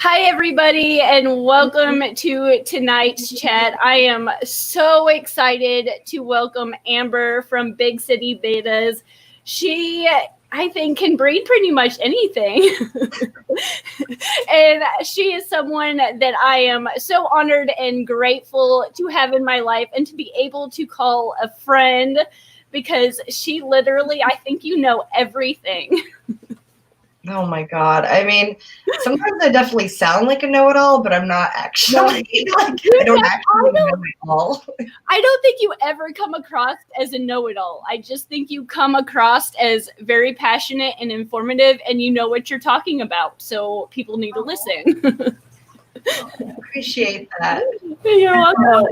Hi, everybody, and welcome to tonight's chat. I am so excited to welcome Amber from Big City Bettas. She, I think, can breed pretty much anything. And she is someone that I am so honored and grateful to have in my life and to be able to call a friend, because she literally, I think you know everything. Oh my God. I mean, sometimes I definitely sound like a know-it-all, but I'm not actually. I don't actually know it all. I don't think you ever come across as a know-it-all. I just think you come across as very passionate and informative, and you know what you're talking about. So people need to listen. I appreciate that. You're welcome.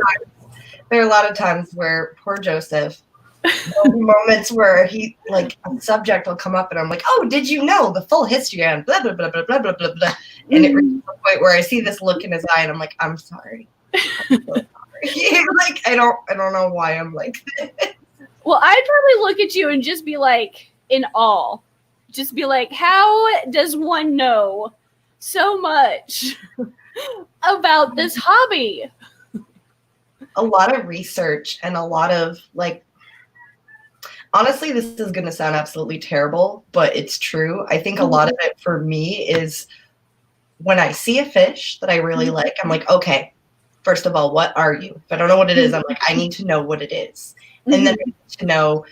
There are a lot of times where poor Joseph, moments where he, like, a subject will come up and I'm like, oh, did you know the full history and blah, blah, blah, blah, blah, blah, blah, blah. And it reaches the point where I see this look in his eye and I'm like, I'm sorry. I'm so sorry. Like, I don't know why I'm like this. Well, I'd probably look at you and just be like in awe. Just be like, how does one know so much about this hobby? A lot of research and a lot of, like, honestly, this is going to sound absolutely terrible, but it's true. I think a lot of it for me is when I see a fish that I really like, I'm like, okay, first of all, what are you? If I don't know what it is, I'm like, I need to know what it is. And then I need to know,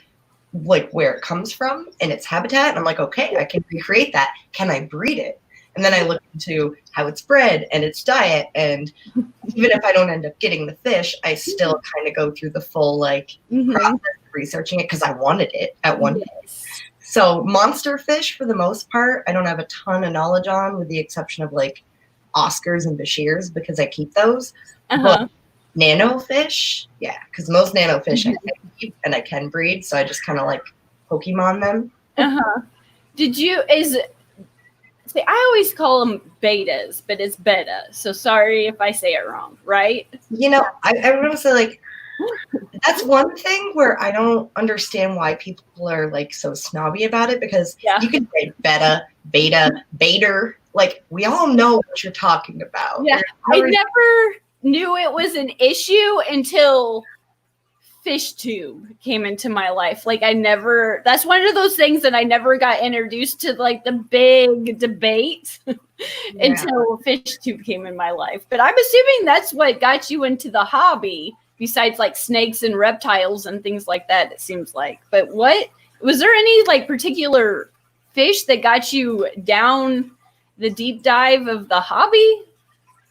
like, where it comes from and its habitat. And I'm like, okay, I can recreate that. Can I breed it? And then I look into how it's bred and its diet. And even if I don't end up getting the fish, I still kind of go through the full, like, process of researching it because I wanted it at one point. So monster fish, for the most part, I don't have a ton of knowledge on, with the exception of, like, Oscars and Bashirs, because I keep those. But nano fish, yeah, because most nano fish I can keep and I can breed, so I just kind of, like, Pokemon them. See, I always call them betas, but it's beta. So sorry if I say it wrong, right? You know, I want to say, like, that's one thing where I don't understand why people are, like, so snobby about it, because you can say beta, baiter. Like, we all know what you're talking about. Yeah, I never knew it was an issue until fish tube came into my life. Like, that's one of those things that I never got introduced to, like, the big debate until fish tube came in my life. But I'm assuming that's what got you into the hobby, besides, like, snakes and reptiles and things like that, it seems like. But was there any, like, particular fish that got you down the deep dive of the hobby?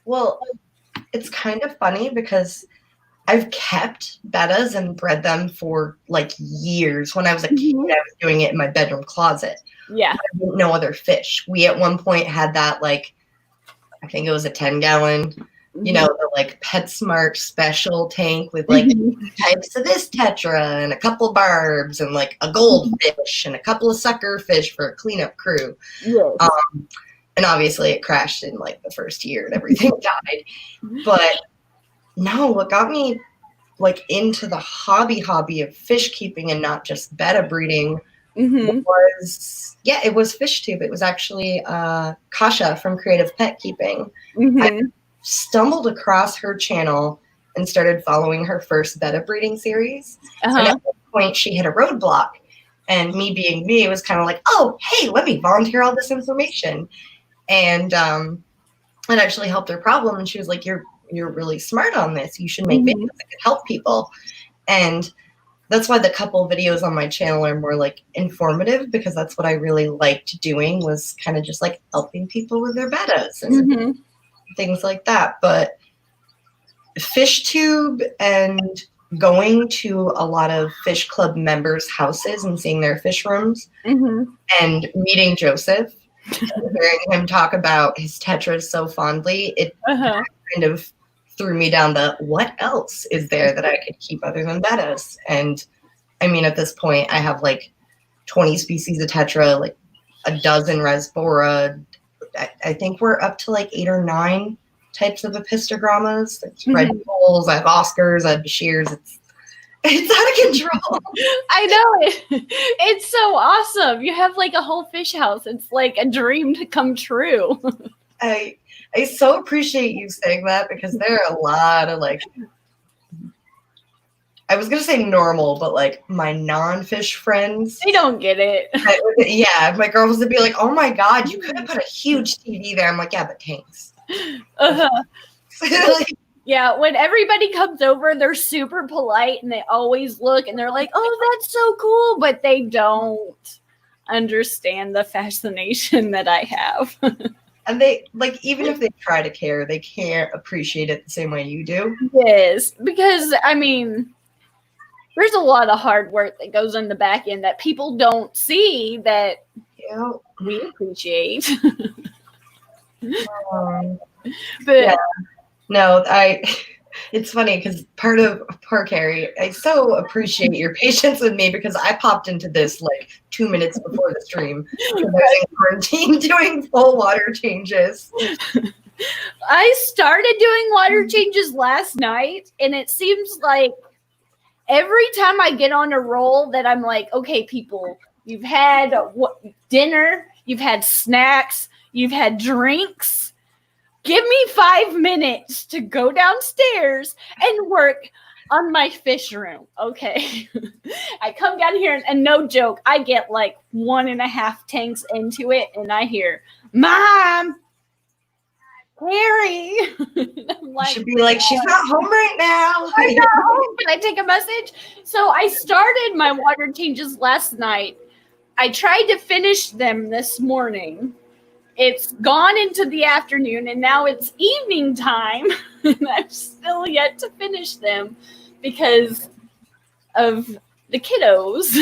Well, it's kind of funny because I've kept bettas and bred them for, like, years. When I was a kid, I was doing it in my bedroom closet. Yeah. I didn't know other fish. We at one point had that, like, I think it was a 10-gallon, you know, the, like, PetSmart special tank with, like, types of this tetra and a couple barbs and, like, a goldfish and a couple of sucker fish for a cleanup crew. Yes. And obviously it crashed in, like, the first year and everything died. But no, what got me, like, into the hobby of fish keeping and not just betta breeding was, it was fish tube. It was actually Kasha from Creative Pet Keeping. I stumbled across her channel and started following her first betta breeding series. And at one point she hit a roadblock, and me being me, was kind of like, oh, hey, let me volunteer all this information. And it actually helped her problem. And she was like, you're really smart on this. You should make videos that can help people. And that's why the couple videos on my channel are more, like, informative, because that's what I really liked doing, was kind of just, like, helping people with their bettas and things like that. But fish tube and going to a lot of fish club members' houses and seeing their fish rooms and meeting Joseph, hearing him talk about his tetras so fondly, it kind of threw me down the, what else is there that I could keep other than bettas? And I mean, at this point, I have, like, 20 species of tetra, like a dozen rasbora. I think we're up to, like, 8 or 9 types of epistogrammas. It's red bulls, I have Oscars, I have Bashirs. It's out of control. I know it. It's so awesome. You have, like, a whole fish house. It's like a dream to come true. I so appreciate you saying that because there are a lot of like, I was going to say normal, but like my non-fish friends. They don't get it. Yeah, my girls would be like, oh my God, you could have put a huge TV there. I'm like, yeah, but tanks. Uh-huh. Yeah, when everybody comes over, they're super polite and they always look and they're like, oh, that's so cool. But they don't understand the fascination that I have. And they, like, even if they try to care, they can't appreciate it the same way you do. Yes, because, I mean, there's a lot of hard work that goes in the back end that people don't see that we appreciate. But yeah. No, it's funny because poor Kerri, I so appreciate your patience with me because I popped into this like 2 minutes before the stream because I was in quarantine doing full water changes. I started doing water changes last night, and it seems like every time I get on a roll that I'm like, okay, people, you've had dinner, you've had snacks, you've had drinks. Give me 5 minutes to go downstairs and work on my fish room. Okay. I come down here and no joke, I get like 1.5 tanks into it and I hear, Mom, Kerri. Like, should be like, she's not home right now. I'm not home. Can I take a message? So I started my water changes last night. I tried to finish them this morning. It's gone into the afternoon, and now it's evening time, and I've still yet to finish them because of the kiddos.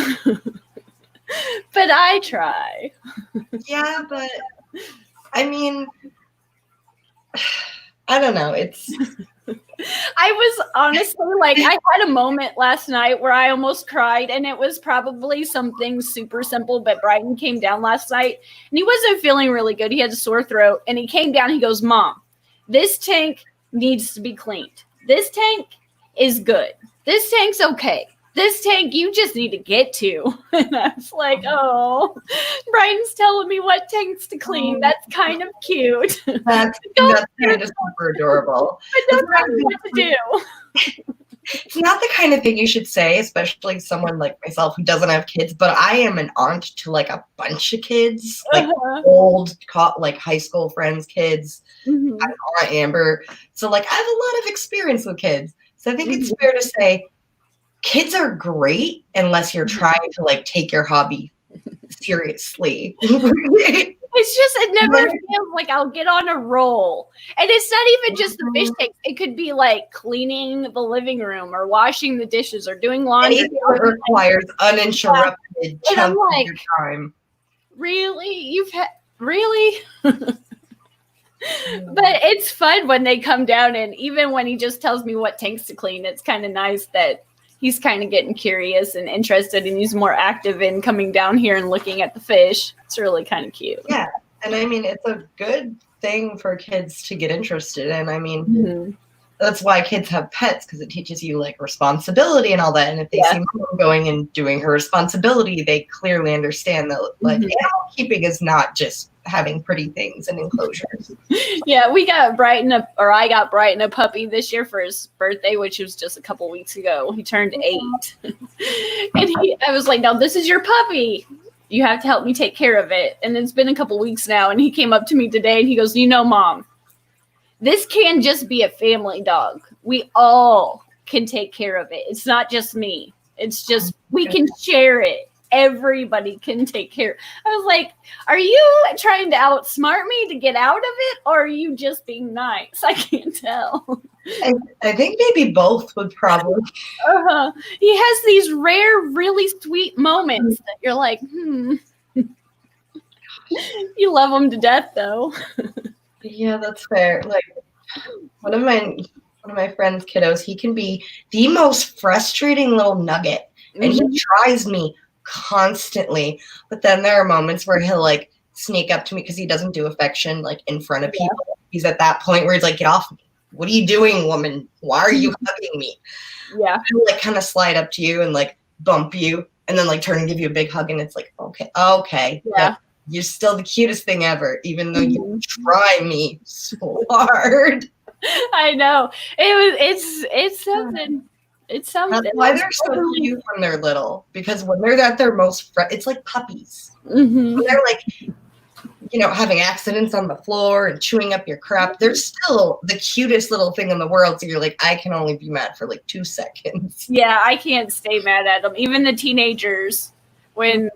But I try. Yeah, but I mean, I don't know. I was honestly like, I had a moment last night where I almost cried, and it was probably something super simple, but Brighton came down last night and he wasn't feeling really good. He had a sore throat and he came down. He goes, Mom, this tank needs to be cleaned. This tank is good. This tank's okay. This tank you just need to get to. And I was like, oh, Brighton's telling me what tanks to clean. That's kind of cute. That's kind of super adorable. But don't tell me what to do. It's not the kind of thing you should say, especially someone like myself who doesn't have kids, but I am an aunt to like a bunch of kids, like old, like high school friends' kids. Mm-hmm. I'm Aunt Amber. So like I have a lot of experience with kids. So I think it's fair to say kids are great unless you're trying to like take your hobby seriously. It's just, it never feels like I'll get on a roll. And it's not even just the fish tanks. It could be like cleaning the living room or washing the dishes or doing laundry. Anything that requires uninterrupted chunk of your time. Really? Really? But it's fun when they come down, and even when he just tells me what tanks to clean, it's kind of nice that he's kind of getting curious and interested, and he's more active in coming down here and looking at the fish. It's really kind of cute. Yeah. And I mean, it's a good thing for kids to get interested in. I mean, that's why kids have pets, because it teaches you like responsibility and all that. And if they see mom going and doing her responsibility, they clearly understand that like animal keeping is not just having pretty things and enclosures. Yeah, we got I got Brighton a puppy this year for his birthday, which was just a couple weeks ago. He turned 8. And I was like, now this is your puppy. You have to help me take care of it. And it's been a couple weeks now. And he came up to me today and he goes, Mom, this can't just be a family dog. We all can take care of it. It's not just me. It's just, we can share it. Everybody can take care. I was like, are you trying to outsmart me to get out of it? Or are you just being nice? I can't tell. I think maybe both would probably. He has these rare, really sweet moments that you're like, You love him to death, though. Yeah, that's fair. Like one of my friend's kiddos, he can be the most frustrating little nugget, and he tries me constantly. But then there are moments where he'll like sneak up to me because he doesn't do affection like in front of people. He's at that point where he's like, "Get off me! What are you doing, woman? Why are you hugging me?" Yeah, he'll like kind of slide up to you and like bump you, and then like turn and give you a big hug, and it's like, okay, you're still the cutest thing ever, even though you try me so hard. I know. It's something. It's something. That's why they're so cute when they're little, because when they're at their most, it's like puppies. Mm-hmm. When they're like, having accidents on the floor and chewing up your crap, they're still the cutest little thing in the world. So you're like, I can only be mad for like 2 seconds. Yeah, I can't stay mad at them. Even the teenagers, when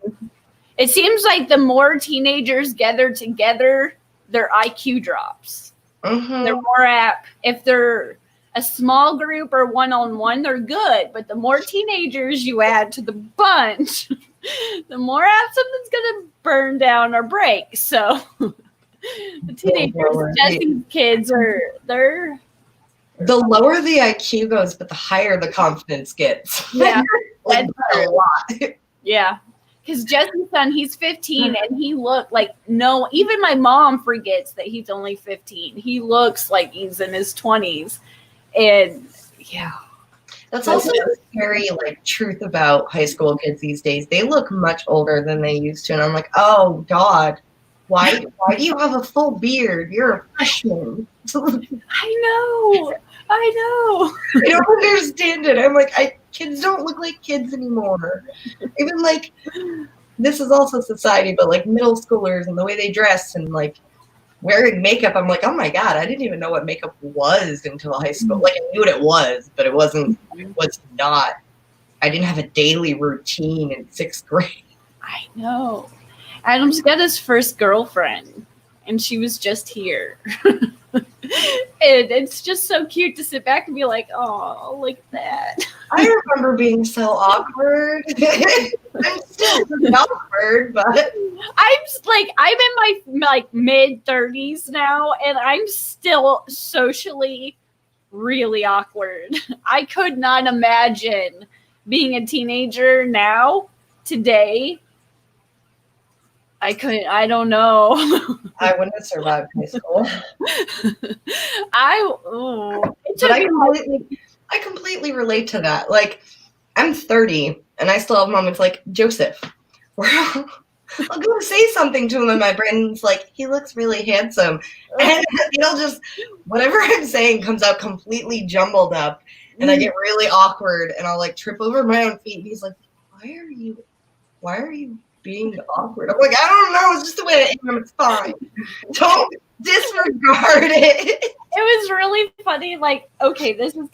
it seems like the more teenagers gather together, their IQ drops. Mm-hmm. They're more apt. If they're a small group or one-on-one, they're good. But the more teenagers you add to the bunch, the more apt something's going to burn down or break. So the teenagers, Jesse's kids, they're... The lower the IQ goes, but the higher the confidence gets. Yeah. Like, a lot. Yeah. Because Jesse's son, he's 15, and he looked like even my mom forgets that he's only 15. He looks like he's in his 20s. And yeah. That's also a scary truth about high school kids these days. They look much older than they used to. And I'm like, oh God, why do you have a full beard? You're a freshman. I know. I don't understand it. I'm like, kids don't look like kids anymore. Even this is also society, but middle schoolers and the way they dress and wearing makeup, I'm like, oh my God, I didn't even know what makeup was until high school. I knew what it was, but it was not. I didn't have a daily routine in 6th grade. I know. Adam's got his first girlfriend, and she was just here. And it's just so cute to sit back and be like, oh, look at that. I remember being so awkward. I'm still pretty awkward, but I'm in my mid-30s now, and I'm still socially really awkward. I could not imagine being a teenager now, today. I don't know. I wouldn't have survived high school. But I completely relate to that. I'm 30 and I still have moments like Joseph where I'll go say something to him and my brain's like, he looks really handsome. And just whatever I'm saying comes out completely jumbled up and I get really awkward and I'll trip over my own feet. And he's like, why are you being awkward? I'm like, I don't know. It's just the way I am. It's fine. Don't disregard it. It was really funny. Okay, this is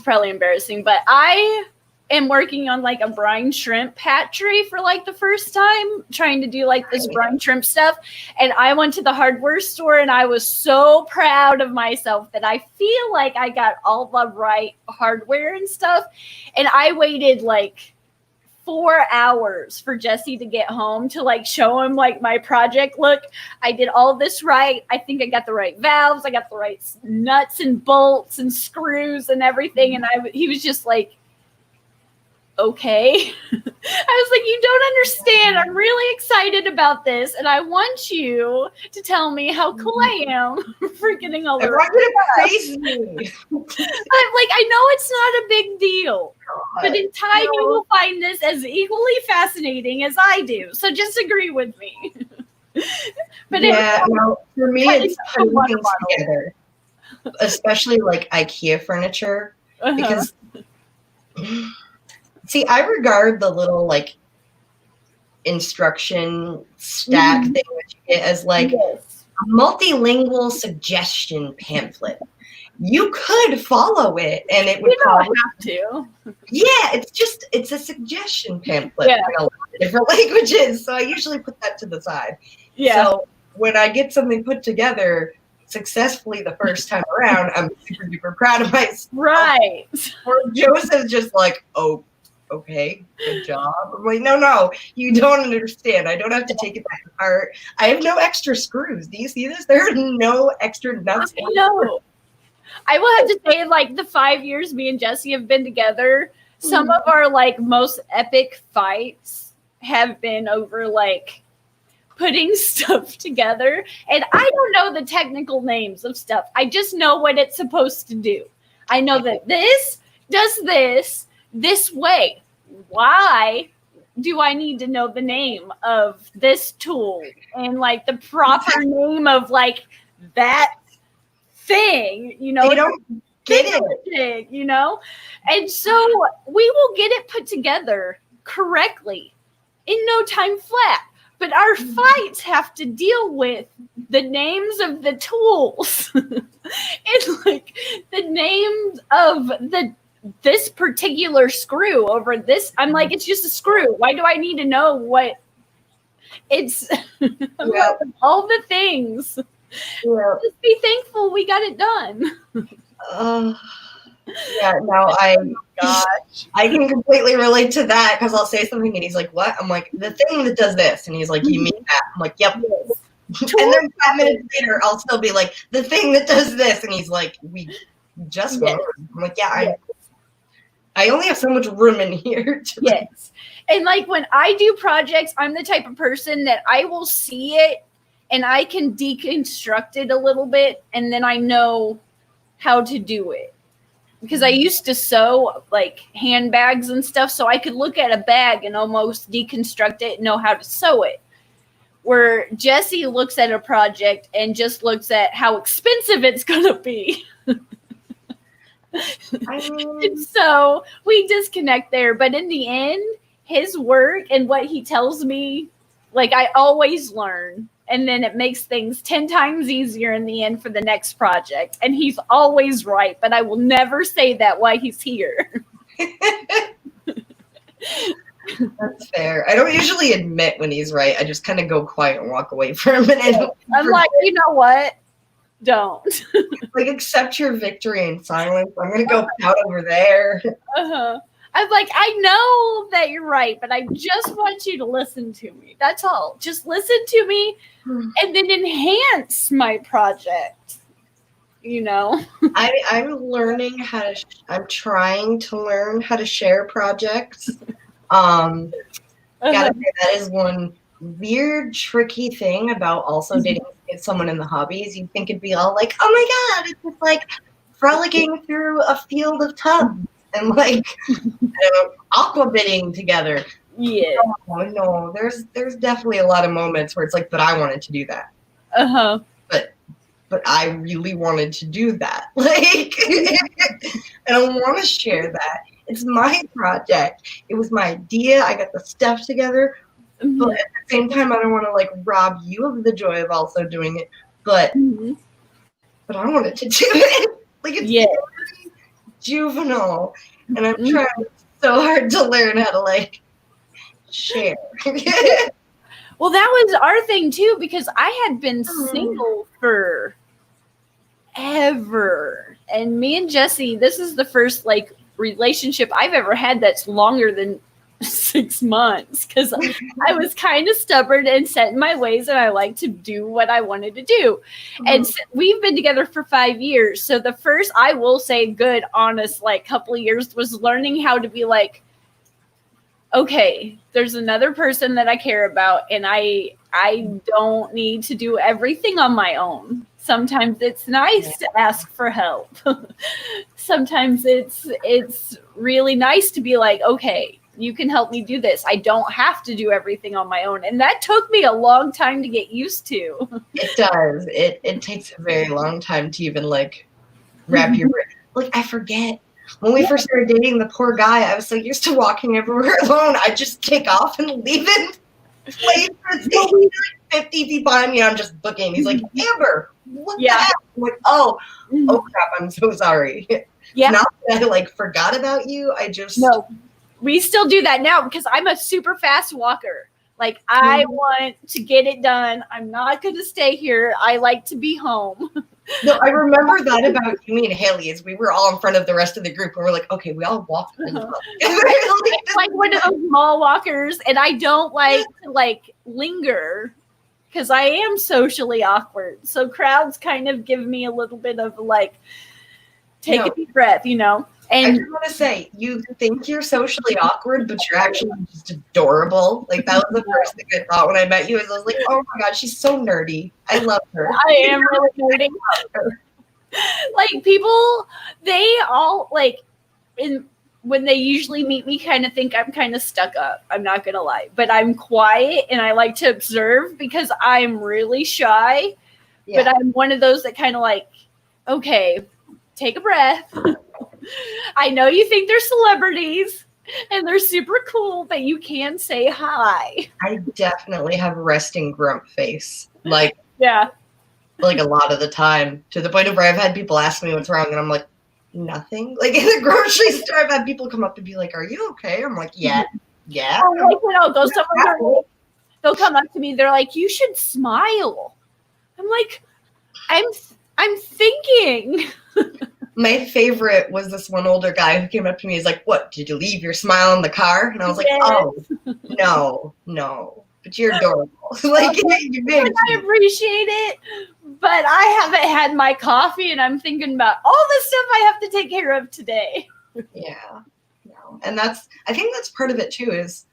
probably embarrassing, but I am working on a brine shrimp hatchery for the first time, trying to do this brine shrimp stuff. And I went to the hardware store and I was so proud of myself that I feel like I got all the right hardware and stuff. And I waited 4 hours for Jesse to get home to show him my project. Look, I did all this right. I think I got the right valves. I got the right nuts and bolts and screws and everything. And he was just okay. I was like, you don't understand. I'm really excited about this. And I want you to tell me how cool I am for getting all the right stuff. I know it's not a big deal. But in time, you will find this as equally fascinating as I do. So just agree with me. But for me, it's putting things together, especially IKEA furniture, because see, I regard the little instruction stack thing that you get as a multilingual suggestion pamphlet. You could follow it and it would probably have to. Yeah, it's a suggestion pamphlet in a lot of different languages. So I usually put that to the side. Yeah. So when I get something put together successfully the first time around, I'm super duper proud of myself. Right. Or Joseph's just oh, okay, good job. I'm like, no, you don't understand. I don't have to take it back apart. I have no extra screws. Do you see this? There are no extra nuts. I know. I will have to say, the 5 years me and Jesse have been together, some of our most epic fights have been over putting stuff together. And I don't know the technical names of stuff. I just know what it's supposed to do. I know that this does this way. Why do I need to know the name of this tool and like the proper name of like that thing, you know? They don't get it. You know? And so we will get it put together correctly in no time flat. But our fights have to deal with the names of the tools and like the names of this particular screw over this. I'm like, it's just a screw. Why do I need to know what it's like, all the things? Just be thankful we got it done. Yeah, no, I can completely relate to that because I'll say something and he's like, what? I'm like, the thing that does this. And he's like, you mean that? I'm like, yep. And then 5 minutes later, I'll still be like, the thing that does this. And he's like, we just went. I'm like, yeah, I only have so much room in here. Yes. And like when I do projects, I'm the type of person that I will see it and I can deconstruct it a little bit. And then I know how to do it. Because I used to sew like handbags and stuff, so I could look at a bag and almost deconstruct it and know how to sew it. Where Jesse looks at a project and just looks at how expensive it's going to be. And so we disconnect there. But in the end, his work and what he tells me, like I always learn. And then it makes things 10 times easier in the end for the next project. And he's always right, but I will never say that while he's here. That's fair. I don't usually admit when he's right. I just kind of go quiet and walk away for a minute. I'm like, you know what? Don't. Like, accept your victory in silence. I'm going to go out over there. Uh-huh. I'm like, I know that you're right, but I just want you to listen to me. That's all. Just listen to me and then enhance my project. You know? I'm learning how to, I'm trying to learn how to share projects. Gotta say, that is one weird, tricky thing about also dating someone in the hobbies. You think it'd be all like, oh my God, it's just like frolicking through a field of tubs. And like aqua bidding together. Yeah. No, there's definitely a lot of moments where it's like, but I wanted to do that. But I really wanted to do that. Like, I don't want to share that. It's my project. It was my idea. I got the stuff together. But at the same time, I don't want to like rob you of the joy of also doing it. But I wanted to do it. Like it's very juvenile. And I'm trying so hard to learn how to like share. Well, that was our thing too, because I had been single for ever. And me and Jesse, this is the first like relationship I've ever had that's longer than 6 months, because I was kind of stubborn and set in my ways, and I like to do what I wanted to do. And so we've been together for 5 years. So the first, I will say, good, honest, like couple of years was learning how to be like, okay, there's another person that I care about, and I don't need to do everything on my own. Sometimes it's nice to ask for help. Sometimes it's really nice to be like, okay, you can help me do this. I don't have to do everything on my own. And that took me a long time to get used to. It does. It takes a very long time to even like wrap your brain. Like, I forget. When we first started dating, the poor guy, I was so used to walking everywhere alone. I just take off and leave him. Wait for he's like 50 feet behind me, and I'm just booking. He's like, Amber, what the heck? I'm like, oh crap, I'm so sorry. Yeah. Not that I like forgot about you. I just no. We still do that now because I'm a super fast walker. Like, I want to get it done. I'm not going to stay here. I like to be home. No, I remember that about you, me and Haley, is we were all in front of the rest of the group, and we're like, okay, we all walked. It's like one of those mall walkers, and I don't like to like linger because I am socially awkward. So crowds kind of give me a little bit of like, take a deep breath, you know? And I just want to say, you think you're socially awkward, but you're actually just adorable. Like, that was the first thing I thought when I met you. Is I was like, oh my God, she's so nerdy. I love her. I am really nerdy. Like, people, they all, like, in when they usually meet me, kind of think I'm kind of stuck up. I'm not going to lie. But I'm quiet and I like to observe because I'm really shy. Yeah. But I'm one of those that kind of like, okay, take a breath. I know you think they're celebrities and they're super cool, but you can say hi. I definitely have resting grump face. Like, Yeah. like a lot of the time, to the point of where I've had people ask me what's wrong, and I'm like, nothing. Like in the grocery store, I've had people come up and be like, "Are you okay?" I'm like, "Yeah, yeah." Or like when I'll go somewhere, they'll come up to me. They're like, "You should smile." I'm like, I'm thinking. My favorite was this one older guy who came up to me. He's like, "What? Did you leave your smile in the car?" And I was like, Yes. "Oh, no. But you're adorable." Like, you're big. I appreciate it, but I haven't had my coffee, and I'm thinking about all the stuff I have to take care of today. Yeah, no. And I think that's part of it too, is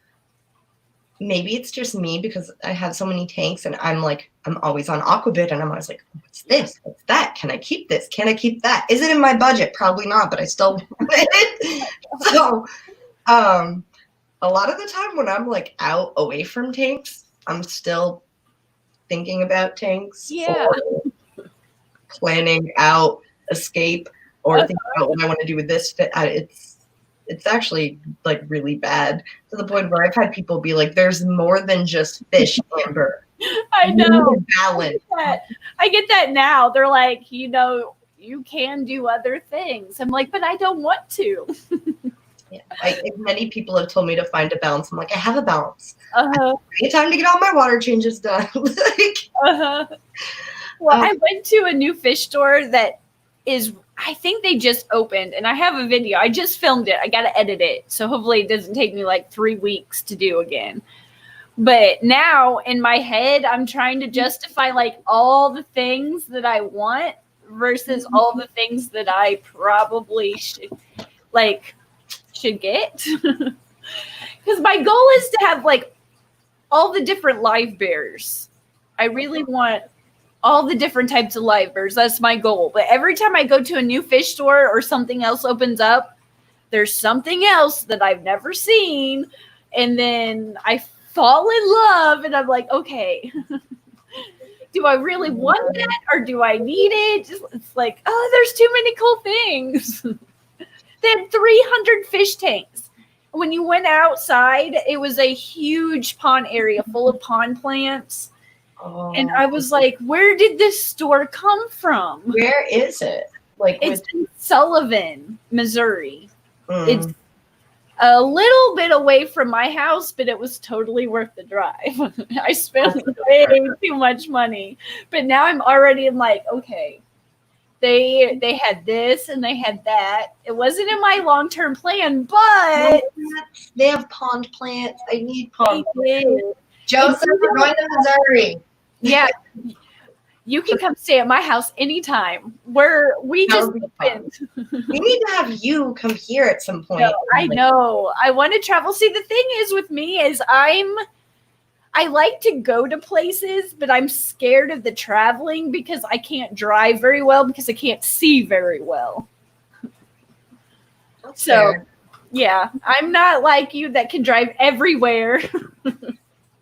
maybe it's just me because I have so many tanks and I'm always on Aquabid and I'm always like, what's this? What's that? Can I keep this? Can I keep that? Is it in my budget? Probably not, but I still want it. So a lot of the time when I'm like out away from tanks, I'm still thinking about tanks. Yeah. Or planning out escape or thinking about what I want to do with this fit. It's actually like really bad to the point where I've had people be like, "There's more than just fish, Amber." I know. Balance. I get that now. They're like, you can do other things. I'm like, but I don't want to. Yeah. Many people have told me to find a balance. I'm like, I have a balance. Uh-huh. It's time to get all my water changes done. Uh-huh. Well, I went to a new fish store that is, I think they just opened, and I have a video. I just filmed it. I got to edit it. So hopefully it doesn't take me like 3 weeks to do again. But now in my head, I'm trying to justify like all the things that I want versus all the things that I probably should get. Because my goal is to have like all the different live bears. I really want all the different types of live bears. That's my goal. But every time I go to a new fish store or something else opens up, there's something else that I've never seen. And then I fall in love and I'm like, okay, do I really want that or do I need it? It's like, oh, there's too many cool things. They had 300 fish tanks. When you went outside, it was a huge pond area full of pond plants. Oh. And I was like, where did this store come from? Where is it? It's in Sullivan, Missouri. It's a little bit away from my house, but it was totally worth the drive. I spent way too much money. But now I'm already like, okay, they had this and they had that. It wasn't in my long-term plan, but they have pond plants. I need pond plants. Joseph, we're going to Missouri. Yeah. You can come stay at my house anytime. We just opened. We need to have you come here at some point. No, I know. I want to travel. See, the thing is with me is I like to go to places, but I'm scared of the traveling because I can't drive very well because I can't see very well. That's fair. Yeah, I'm not like you that can drive everywhere.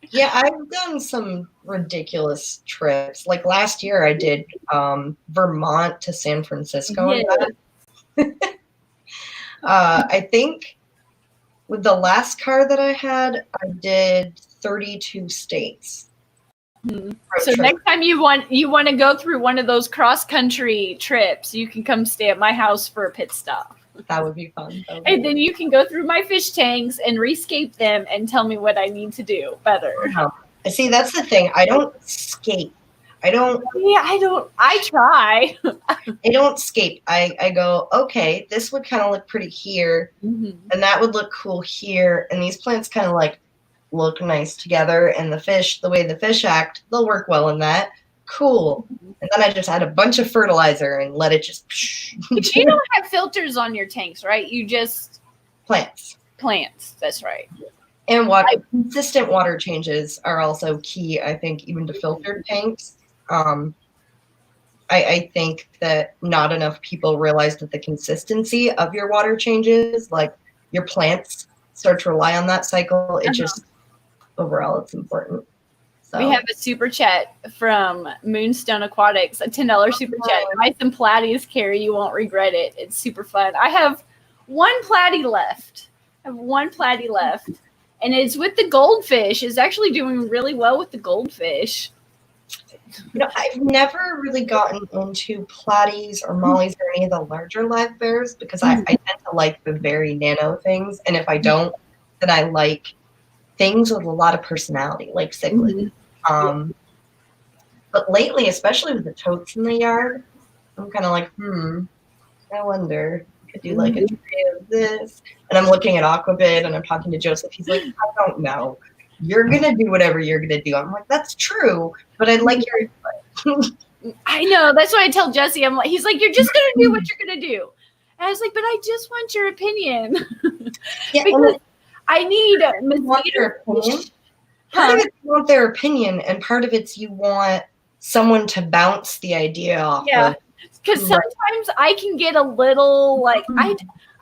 Yeah, I've done some ridiculous trips. Like last year I did Vermont to San Francisco. Yeah. I think with the last car that I had, I did 32 states. So next time you want to go through one of those cross-country trips, you can come stay at my house for a pit stop. That would be fun. And then you can go through my fish tanks and rescape them and tell me what I need to do better. See, that's the thing. I don't skate. I try. I don't skate. I go, okay, this would kind of look pretty here. And that would look cool here. And these plants kind of like look nice together. And the way the fish act, they'll work well in that. Cool. And then I just add a bunch of fertilizer and let it just. But you don't have filters on your tanks, right? You just plants. That's right. And consistent water changes are also key, I think, even to filtered tanks. I think that not enough people realize that the consistency of your water changes, like your plants start to rely on that cycle, it just overall it's important. So. We have a super chat from Moonstone Aquatics, a $10 super chat. Buy some platies, Kerri. You won't regret it. It's super fun. I have one platy left. And it's with the goldfish. It's actually doing really well with the goldfish. I've never really gotten into platies or mollies or any of the larger live bears because I tend to like the very nano things. And if I don't, then I like things with a lot of personality, like cichlids. But lately, especially with the totes in the yard, I'm kind of like, I wonder. I could do like a tray of this. And I'm looking at Aquabid and I'm talking to Joseph. He's like, I don't know. You're going to do whatever you're going to do. I'm like, that's true, but I'd like your advice. I know. That's why I tell Jesse, I'm like, he's like, you're just going to do what you're going to do. And I was like, but I just want your opinion. Yeah, because I need their opinion. Part of it's you want their opinion, and part of it's you want someone to bounce the idea off of. Because sometimes I can get a little like,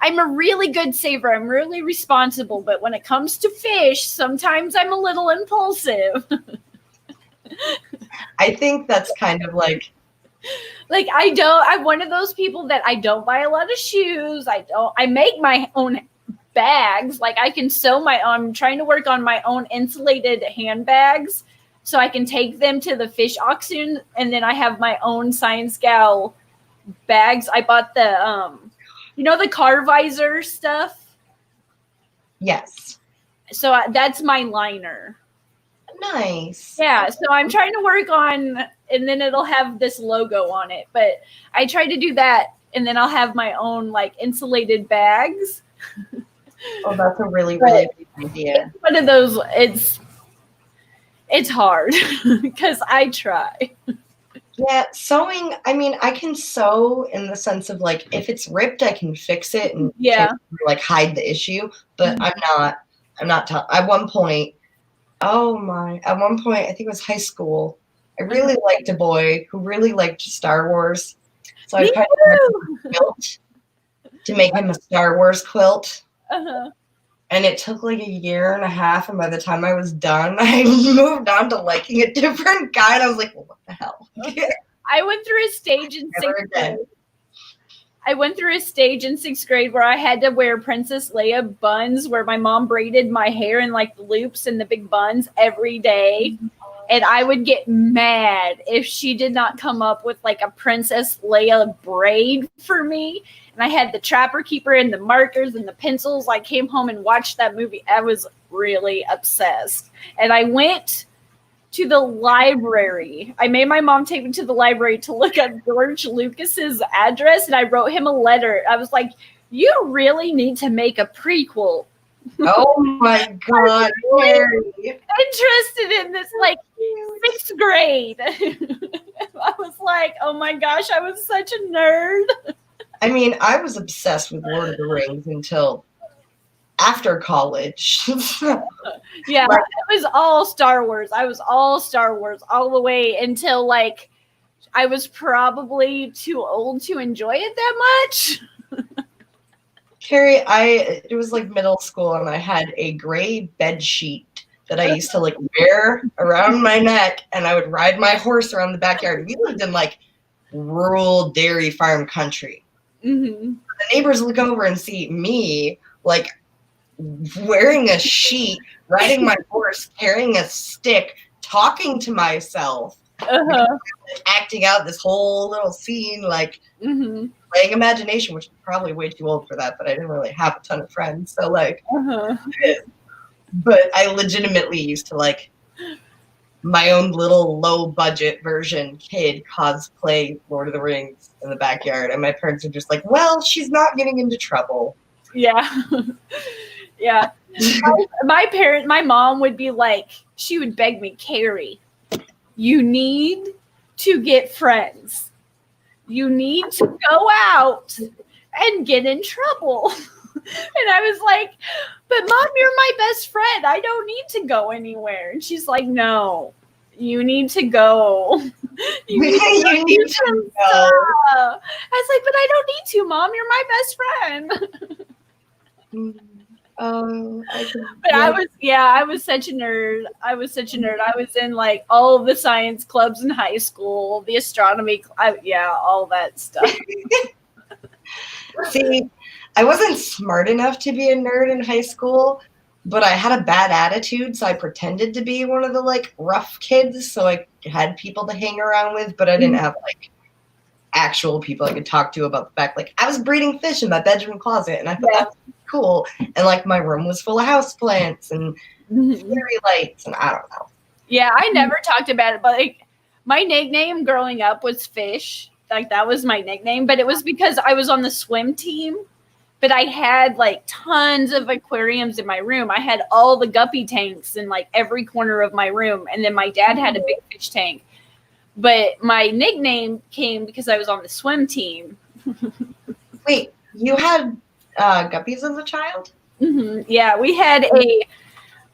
I'm a really good saver. I'm really responsible. But when it comes to fish, sometimes I'm a little impulsive. I think that's kind of like I'm one of those people that I don't buy a lot of shoes. I make my own bags. Like I can sew I'm trying to work on my own insulated handbags so I can take them to the fish auction. And then I have my own ScienceGal bags. I bought the, the car visor stuff. Yes. So that's my liner. Nice. Yeah. So I'm trying to work on, and then it'll have this logo on it, but I try to do that. And then I'll have my own like insulated bags. Oh, that's a really, really good idea. It's one of those, it's hard because I try. Yeah, sewing, I mean, I can sew in the sense of like, if it's ripped, I can fix it and like hide the issue, but I'm not at one point, I think it was high school, I really liked a boy who really liked Star Wars. So I kind of quilt to make him a Star Wars quilt. And it took like a year and a half, and by the time I was done, I moved on to liking a different guy, and I was like, well, what the hell? I went through a stage in sixth grade where I had to wear Princess Leia buns where my mom braided my hair in like the loops and the big buns every day. And I would get mad if she did not come up with like a Princess Leia braid for me. And I had the Trapper Keeper and the markers and the pencils. I came home and watched that movie. I was really obsessed. And I went to the library. I made my mom take me to the library to look up George Lucas's address. And I wrote him a letter. I was like, you really need to make a prequel. Oh my God. Interested in this like 6th grade. I was like, oh my gosh, I was such a nerd. I mean, I was obsessed with Lord of the Rings until after college. Yeah, it was all Star Wars. I was all Star Wars all the way until like I was probably too old to enjoy it that much. Kerri, it was like middle school, and I had a gray bed sheet that I used to like wear around my neck, and I would ride my horse around the backyard. We lived in like rural dairy farm country. The neighbors look over and see me like wearing a sheet, riding my horse, carrying a stick, talking to myself, acting out this whole little scene, like playing imagination, which is probably way too old for that, but I didn't really have a ton of friends. So like, but I legitimately used to like my own little low budget version kid cosplay Lord of the Rings in the backyard. And my parents are just like, well, she's not getting into trouble. Yeah. Yeah. My mom would be like, she would beg me, Kerri, you need to get friends. You need to go out and get in trouble. And I was like, but Mom, you're my best friend. I don't need to go anywhere. And she's like, no, you need to go. You need to go. I was like, but I don't need to, Mom. You're my best friend. But I was such a nerd. I was in like all of the science clubs in high school, the astronomy, all that stuff. See, I wasn't smart enough to be a nerd in high school, but I had a bad attitude, so I pretended to be one of the like rough kids, so I had people to hang around with, but I didn't have like actual people I could talk to about the fact like I was breeding fish in my bedroom closet, and I thought that's cool. And like my room was full of houseplants and fairy lights, and I don't know. Yeah, I never talked about it, but like my nickname growing up was Fish. Like that was my nickname, but it was because I was on the swim team. But I had like tons of aquariums in my room. I had all the guppy tanks in like every corner of my room, and then my dad had a big fish tank. But my nickname came because I was on the swim team. Wait, you had guppies as a child? Mm-hmm. Yeah, we had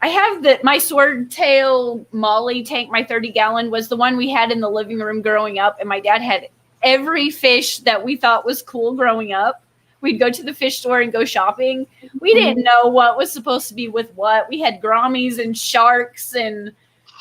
I have my swordtail Molly tank, my 30-gallon was the one we had in the living room growing up. And my dad had every fish that we thought was cool growing up. We'd go to the fish store and go shopping. We didn't know what was supposed to be with what. We had grommies and sharks and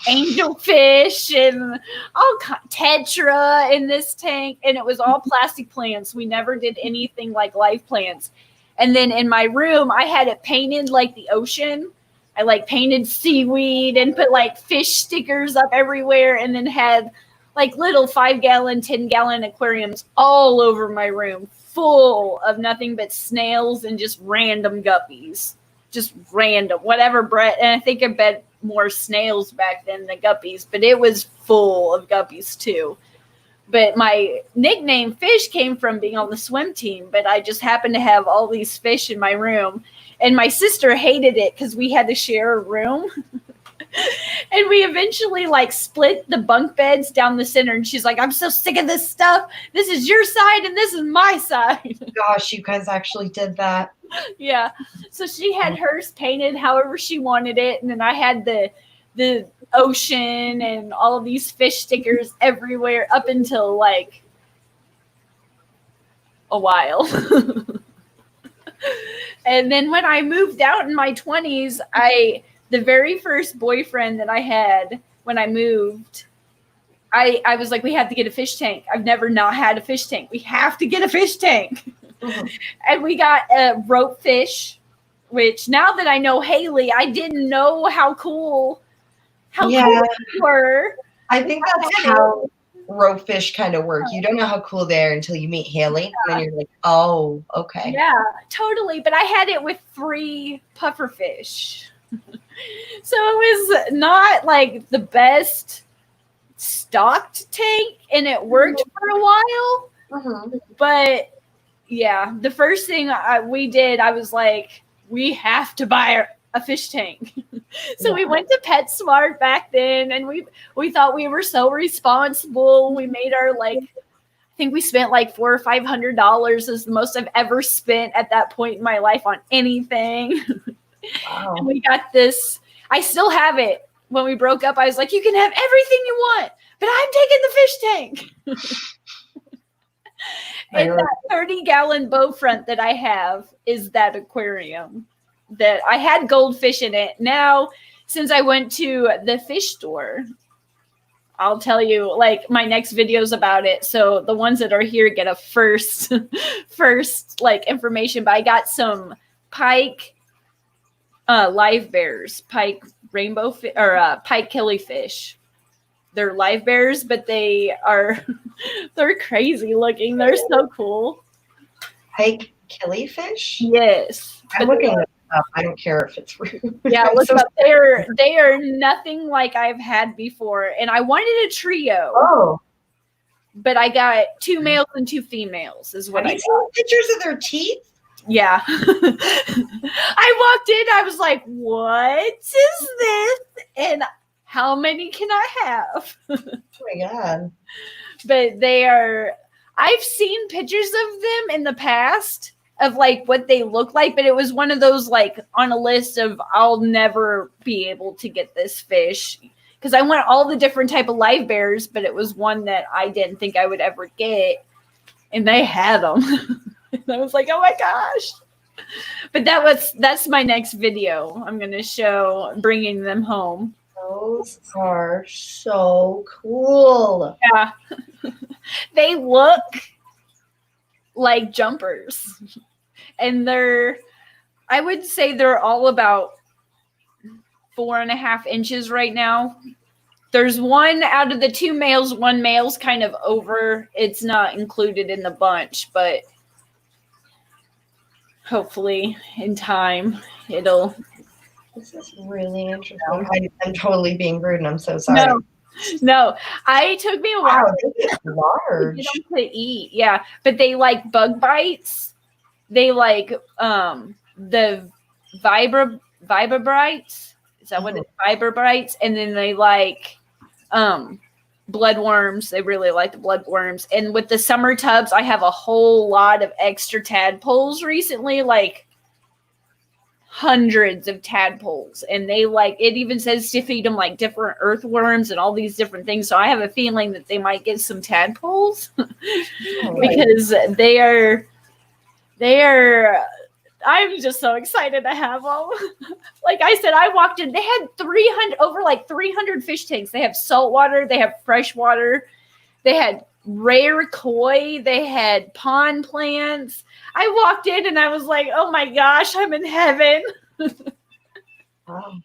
angelfish and all tetra in this tank, and it was all plastic plants. We never did anything like live plants. And then in my room, I had it painted like the ocean. I like painted seaweed and put like fish stickers up everywhere, and then had like little 5-gallon, 10-gallon aquariums all over my room, full of nothing but snails and just random guppies. Just random, whatever Brett. And I think I bet more snails back then than guppies, but it was full of guppies too. But my nickname Fish came from being on the swim team, but I just happened to have all these fish in my room. And my sister hated it because we had to share a room. And we eventually like split the bunk beds down the center. And she's like, I'm so sick of this stuff. This is your side and this is my side. Gosh, you guys actually did that. Yeah. So she had hers painted however she wanted it. And then I had the ocean and all of these fish stickers everywhere up until like a while. And then when I moved out in my 20s, the very first boyfriend that I had when I moved, I was like, we have to get a fish tank. I've never not had a fish tank. We have to get a fish tank. Mm-hmm. And we got a rope fish, which now that I know Haley, I didn't know how cool cool they were. I think that's how rope fish kind of work. You don't know how cool they are until you meet Haley, and then you're like, oh, okay. Yeah, totally. But I had it with 3 puffer fish. So it was not like the best stocked tank, and it worked for a while. Mm-hmm. But yeah, the first thing we did, I was like, we have to buy a fish tank. So we went to PetSmart back then, and we thought we were so responsible. We made our I think we spent like $400 or $500 is the most I've ever spent at that point in my life on anything. Wow. And we got this. I still have it. When we broke up, I was like, you can have everything you want, but I'm taking the fish tank. And that 30-gallon bow front that I have is that aquarium that I had goldfish in it. Now, since I went to the fish store, I'll tell you like my next videos about it. So the ones that are here get a first like information. But I got some pike live bears, pike rainbow or pike killifish. They're live bears, but they're crazy looking. They're so cool. Pike killifish? Yes. I'm looking it up. I don't care if it's real. Yeah, look up. They are nothing like I've had before. And I wanted a trio. Oh. But I got 2 males and 2 females is what I got. Have you seen pictures of their teeth? Yeah. I walked in, I was like, what is this? And how many can I have? Oh my God. But I've seen pictures of them in the past of like what they look like, but it was one of those like on a list of I'll never be able to get this fish because I want all the different type of live bears, but it was one that I didn't think I would ever get, and they had them. And I was like, oh my gosh. But that's my next video. I'm going to show bringing them home. Those are so cool. Yeah. They look like jumpers. And I would say they're all about 4.5 inches right now. There's one out of the two males, one male's kind of over. It's not included in the bunch, but hopefully in time it'll. This is really interesting. I'm totally being rude and I'm so sorry. No. It took me a while. Wow, this is large. To get them to eat. Yeah. But they like bug bites. They like the Vibrabrites. Is that what it's Vibrabrites? And then they like bloodworms. They really like the bloodworms. And with the summer tubs, I have a whole lot of extra tadpoles recently, like hundreds of tadpoles. And they like, it even says to feed them like different earthworms and all these different things. So I have a feeling that they might get some tadpoles because they are, I'm just so excited to have them. Like I said, I walked in, they had 300 fish tanks. They have saltwater, they have freshwater, they had rare koi, they had pond plants. I walked in and I was like, oh my gosh, I'm in heaven. Wow.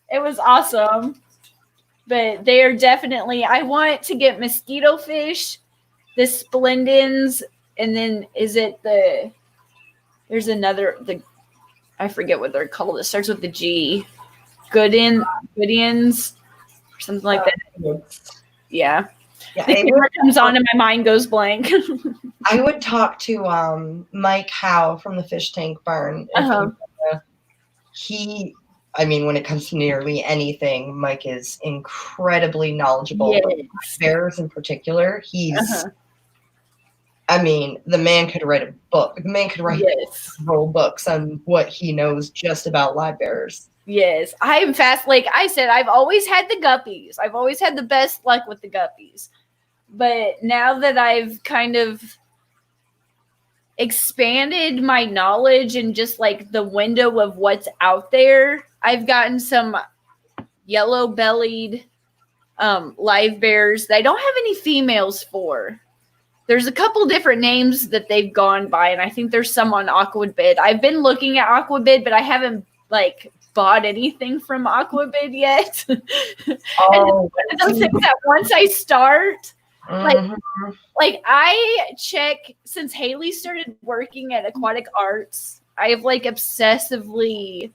It was awesome. But they are definitely, I want to get mosquito fish, the splendens, and then there's another, I forget what they're called. It starts with the G. Goodians, or something like that. Yeah. The camera comes on and my mind goes blank. I would talk to Mike Howe from the Fish Tank Barn. When it comes to nearly anything, Mike is incredibly knowledgeable. Yes. Bears in particular, the man could write a book. The man could write several books on what he knows just about live bears. Yes, I am fast. Like I said, I've always had the guppies. I've always had the best luck with the guppies. But now that I've kind of expanded my knowledge and just like the window of what's out there, I've gotten some yellow-bellied live bears that I don't have any females for. There's a couple different names that they've gone by, and I think there's some on Aquabid. I've been looking at Aquabid, but I haven't bought anything from Aquabid yet. Oh, and those things that once I start, I check since Haley started working at Aquatic Arts. I have obsessively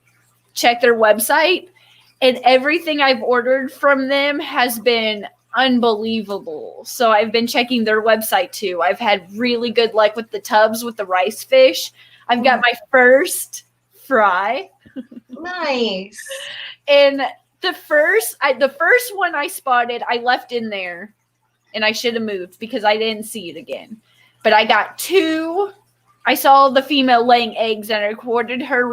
checked their website, and everything I've ordered from them has been unbelievable. So I've been checking their website too. I've had really good luck with the tubs with the rice fish. I've got my first fry. Nice. And the first one I spotted, I left in there, and I should have moved because I didn't see it again. But I got two. I saw the female laying eggs, and I recorded her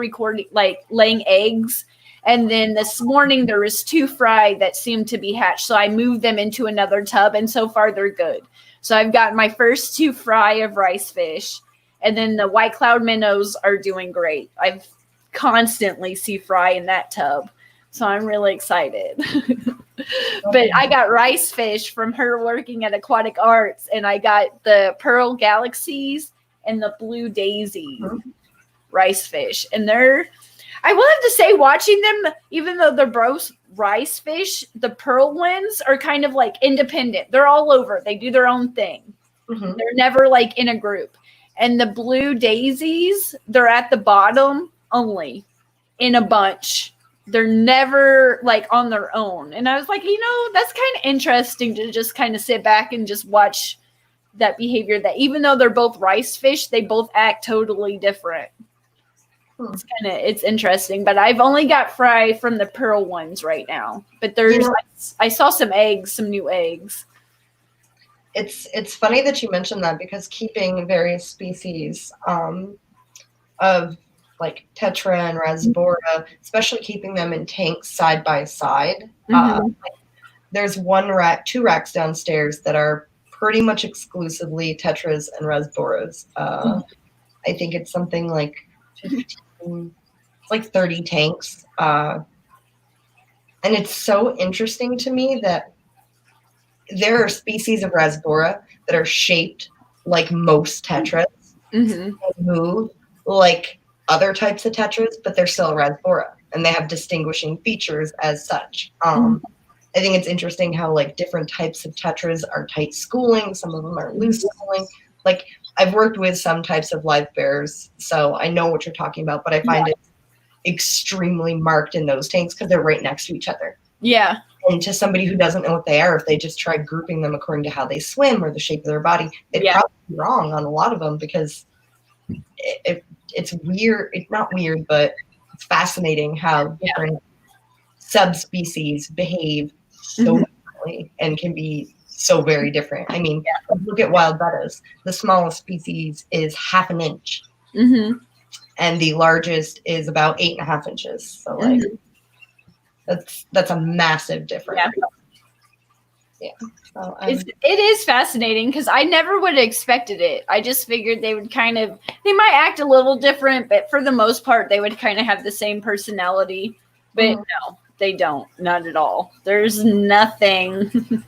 laying eggs. And then this morning there was two fry that seemed to be hatched. So I moved them into another tub, and so far they're good. So I've got my first two fry of rice fish, and then the white cloud minnows are doing great. I've constantly see fry in that tub. So I'm really excited. But I got rice fish from her working at Aquatic Arts, and I got the pearl galaxies and the blue daisy rice fish. And I will have to say, watching them, even though they're both rice fish, the pearl ones are kind of independent. They're all over. They do their own thing. Mm-hmm. They're never in a group. And the blue daisies, they're at the bottom only in a bunch. They're never on their own. And I was like, that's kind of interesting to just kind of sit back and just watch that behavior, that even though they're both rice fish, they both act totally different. It's interesting, but I've only got fry from the pearl ones right now. But I saw some new eggs. It's funny that you mentioned that, because keeping various species of tetra and rasbora, especially keeping them in tanks side by side. There's two racks downstairs that are pretty much exclusively tetras and rasboras. I think it's something like 15, it's like 30 tanks. And it's so interesting to me that there are species of Rasbora that are shaped like most tetras, Mm-hmm. and move like other types of tetras, but they're still Rasbora, and they have distinguishing features as such. I think it's interesting how like different types of tetras are tight schooling, some of them are loose schooling. Like I've worked with some types of live bears, so I know what you're talking about, but I find it extremely marked in those tanks because they're right next to each other. Yeah. And to somebody who doesn't know what they are, if they just try grouping them according to how they swim or the shape of their body, they'd probably be wrong on a lot of them because it's weird. It's not weird, but it's fascinating how different subspecies behave so differently and can be so very different. I mean, look at wild bettas. The smallest species is 1/2 inch. And the largest is about 8.5 inches. So like that's a massive difference. Yeah. So, it is fascinating because I never would have expected it. I just figured they would they might act a little different, but for the most part, they would kind of have the same personality. But no, they don't. Not at all. There's nothing.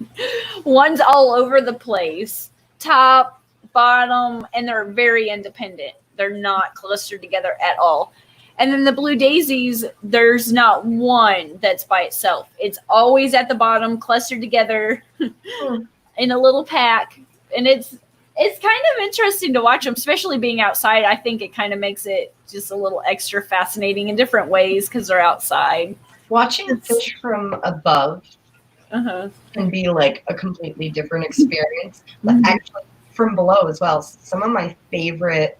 One's all over the place, top, bottom, and they're very independent. They're not clustered together at all. And then the blue daisies, there's not one that's by itself. It's always at the bottom, clustered together in a little pack. And it's kind of interesting to watch them, especially being outside. I think it kind of makes it just a little extra fascinating in different ways because they're outside. Watching fish from above can be like a completely different experience. But actually from below as well. Some of my favorite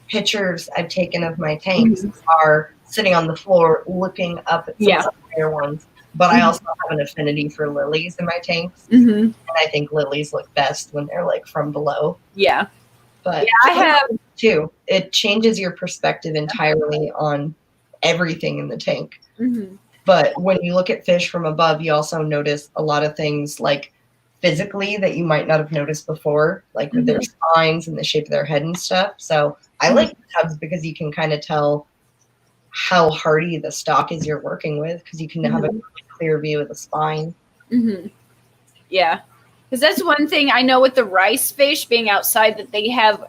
pictures I've taken of my tanks are sitting on the floor looking up at some of the higher ones. But I also have an affinity for lilies in my tanks. And I think lilies look best when they're like from below. Yeah. But I have too. It changes your perspective entirely on everything in the tank. But when you look at fish from above, you also notice a lot of things like physically that you might not have noticed before, like with their spines and the shape of their head and stuff. So I like tubs because you can kind of tell how hardy the stock is you're working with because you can have a really clear view of the spine. Yeah, because that's one thing I know with the rice fish being outside that they have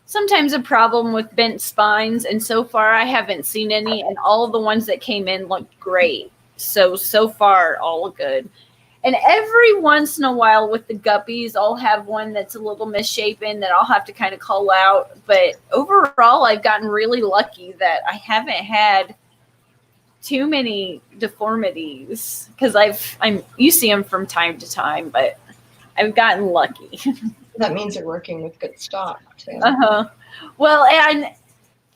sometimes a problem with bent spines, and so far I haven't seen any, and all of the ones that came in looked great. So far, all good. And every once in a while with the guppies, I'll have one that's a little misshapen that I'll have to kind of call out. But overall, I've gotten really lucky that I haven't had too many deformities because you see them from time to time, but I've gotten lucky. That means you're working with good stock too. Well, and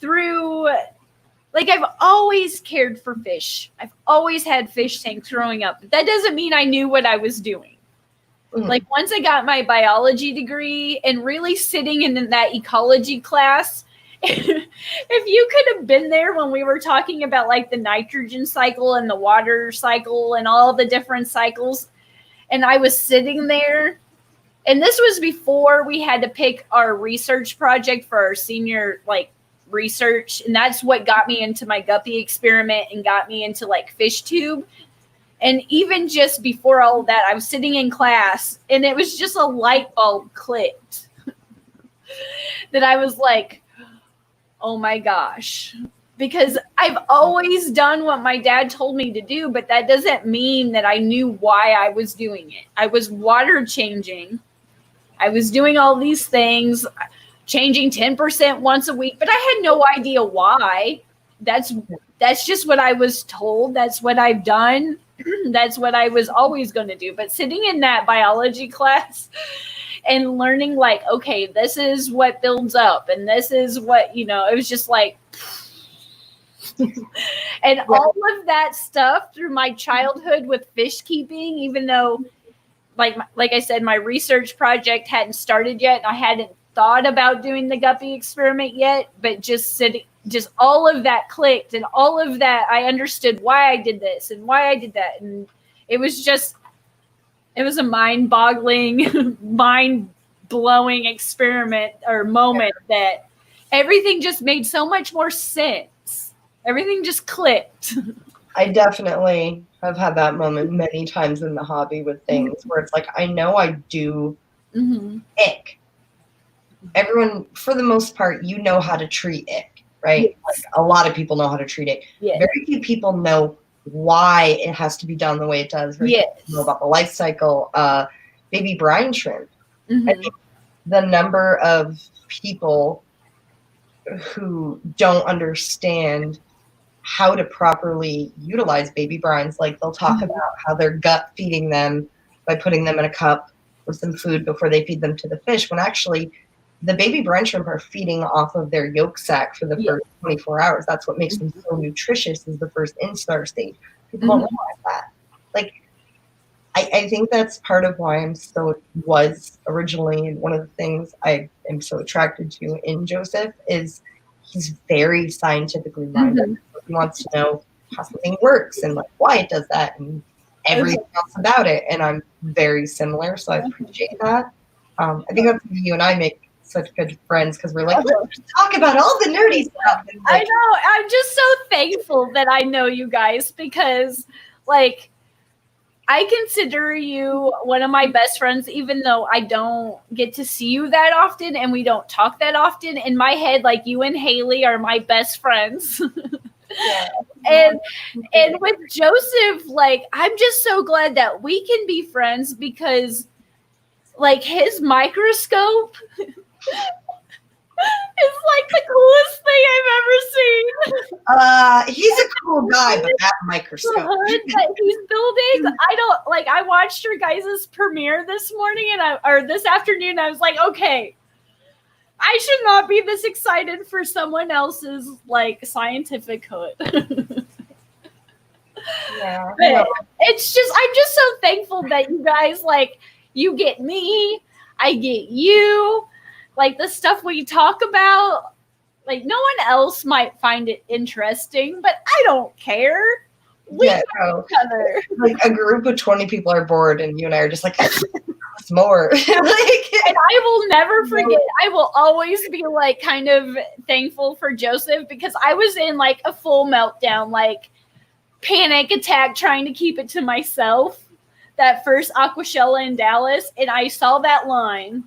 through like I've always cared for fish. I've always had fish tanks growing up. But that doesn't mean I knew what I was doing. Like once I got my biology degree and really sitting in that ecology class, if you could have been there when we were talking about like the nitrogen cycle and the water cycle and all the different cycles, and I was sitting there, and this was before we had to pick our research project for our senior research, and that's what got me into my guppy experiment and got me into like fish tube. And even just before all of that, I was sitting in class and it was just a light bulb clicked that I was like, oh my gosh, because I've always done what my dad told me to do, but that doesn't mean that I knew why I was doing it. I was water changing. I was doing all these things, changing 10% once a week, but I had no idea why. That's just what I was told. That's what I've done. That's what I was always going to do. But sitting in that biology class and learning like, okay, this is what builds up and this is what, it was just like, and all of that stuff through my childhood with fish keeping, even though like I said, my research project hadn't started yet. And I hadn't thought about doing the guppy experiment yet, but just all of that clicked, and all of that I understood why I did this and why I did that. And it was a mind-boggling, mind-blowing experiment or moment that everything just made so much more sense. Everything just clicked. I definitely have had that moment many times in the hobby with things where it's like, I know I do ick. Everyone, for the most part, you know how to treat ick, right? Yes. Like, a lot of people know how to treat ick. Yes. Very few people know why it has to be done the way it does. Very few people know about the life cycle. Baby brine shrimp. I think the number of people who don't understand how to properly utilize baby brines, like they'll talk about how they're gut feeding them by putting them in a cup with some food before they feed them to the fish, when actually the baby brine shrimp are feeding off of their yolk sac for the first 24 hours. That's what makes them so nutritious, is the first instar stage. People don't realize that. Like, I think that's part of why was originally, and one of the things I am so attracted to in Joseph is he's very scientifically minded. He wants to know how something works and like why it does that and everything else about it. And I'm very similar, so I appreciate that. I think that's why you and I make such good friends, because we're like, let's talk about all the nerdy stuff. And like, I know. I'm just so thankful that I know you guys, because like, I consider you one of my best friends, even though I don't get to see you that often and we don't talk that often. In my head, like, you and Haley are my best friends. And with Joseph, like, I'm just so glad that we can be friends, because like his microscope is like the coolest thing I've ever seen. He's a cool guy, but that microscope. The hood that he's building, I watched your guys' premiere this morning or this afternoon. I was like, okay, I should not be this excited for someone else's like scientific hood. But it's just, I'm just so thankful that you guys, like, you get me, I get you, like the stuff we talk about. Like, no one else might find it interesting, but I don't care. We know each other. Like, a group of 20 people are bored, and you and I are just like, what's more? And I will never forget. I will always be like kind of thankful for Joseph, because I was in like a full meltdown, like panic attack, trying to keep it to myself. That first Aquashella in Dallas, and I saw that line.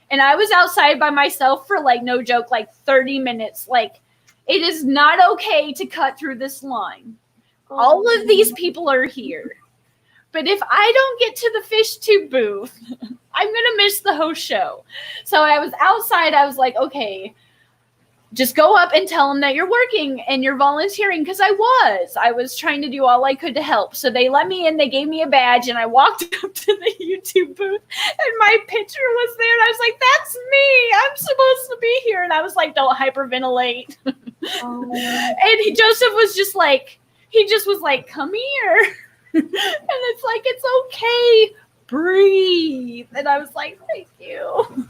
And I was outside by myself for, like, no joke, like 30 minutes. Like, it is not okay to cut through this line. All of these people are here. But if I don't get to the fish tube booth, I'm going to miss the whole show. So I was outside. I was like, okay, just go up and tell them that you're working and you're volunteering, because I was trying to do all I could to help. So they let me in, they gave me a badge, and I walked up to the YouTube booth, and my picture was there, and I was like, that's me, I'm supposed to be here. And I was like, don't hyperventilate. And Joseph was just like, he just was like, come here. And it's like, it's okay, breathe. And I was like, thank you.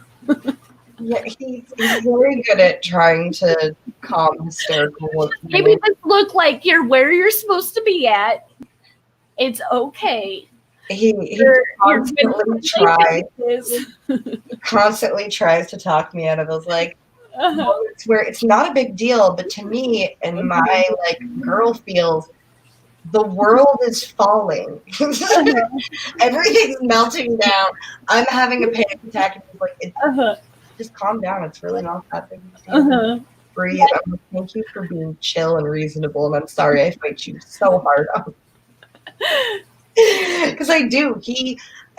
Yeah, he's very good at trying to calm hysterical looks. Maybe just look like you're where you're supposed to be at. It's okay. He constantly tries to talk me out of those, like, it's where it's not a big deal, but to me and my like girl feels, the world is falling. Everything's melting down. I'm having a panic attack, and he's like, just calm down. It's really not that big of a deal. Breathe. I'm like, thank you for being chill and reasonable, and I'm sorry I fight you so hard. Because I do.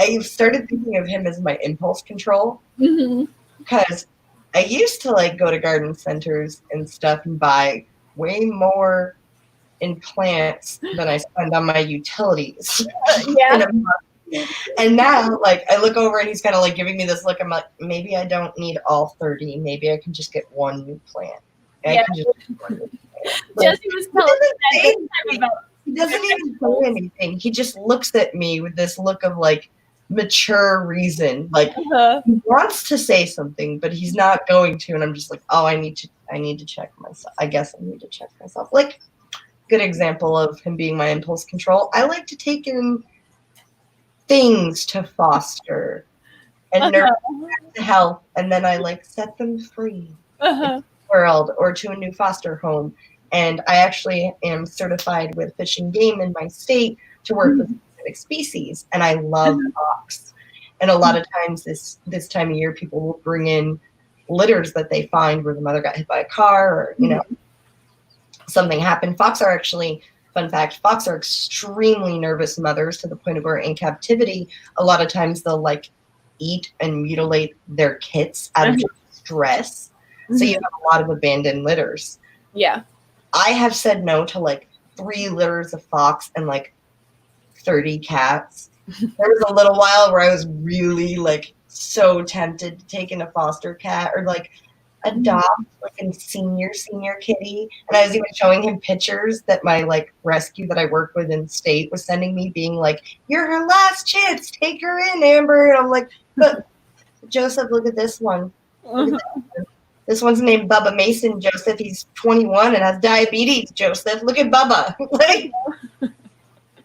I've started thinking of him as my impulse control. Because I used to like go to garden centers and stuff and buy way more in plants than I spend on my utilities. And now, like, I look over and he's kind of like giving me this look. I'm like, maybe I don't need all 30. Maybe I can just get one new plant. I can just get one new plant. Jesse was telling me that. He doesn't even say anything. He just looks at me with this look of like mature reason. Like, he wants to say something, but he's not going to. And I'm just like, oh, I need to check myself. I guess I need to check myself. Like, good example of him being my impulse control. I like to take in things to foster and nurture to health, and then I like set them free. It's world or to a new foster home. And I actually am certified with Fish and Game in my state to work with specific species. And I love fox. And a lot of times this time of year, people will bring in litters that they find where the mother got hit by a car or, something happened. Fox are actually, fun fact, fox are extremely nervous mothers to the point of where in captivity, a lot of times they'll like eat and mutilate their kits out of stress. So you have a lot of abandoned litters. Yeah. I have said no to like 3 litters of fox and like 30 cats. There was a little while where I was really like so tempted to take in a foster cat or like adopt like a senior kitty. And I was even showing him pictures that my like rescue that I work with in state was sending me, being like, "You're her last chance. Take her in, Amber." And I'm like, "But Joseph, look at this one. Look at this one. This one's named Bubba Mason, Joseph. He's 21 and has diabetes, Joseph. Look at Bubba." Like,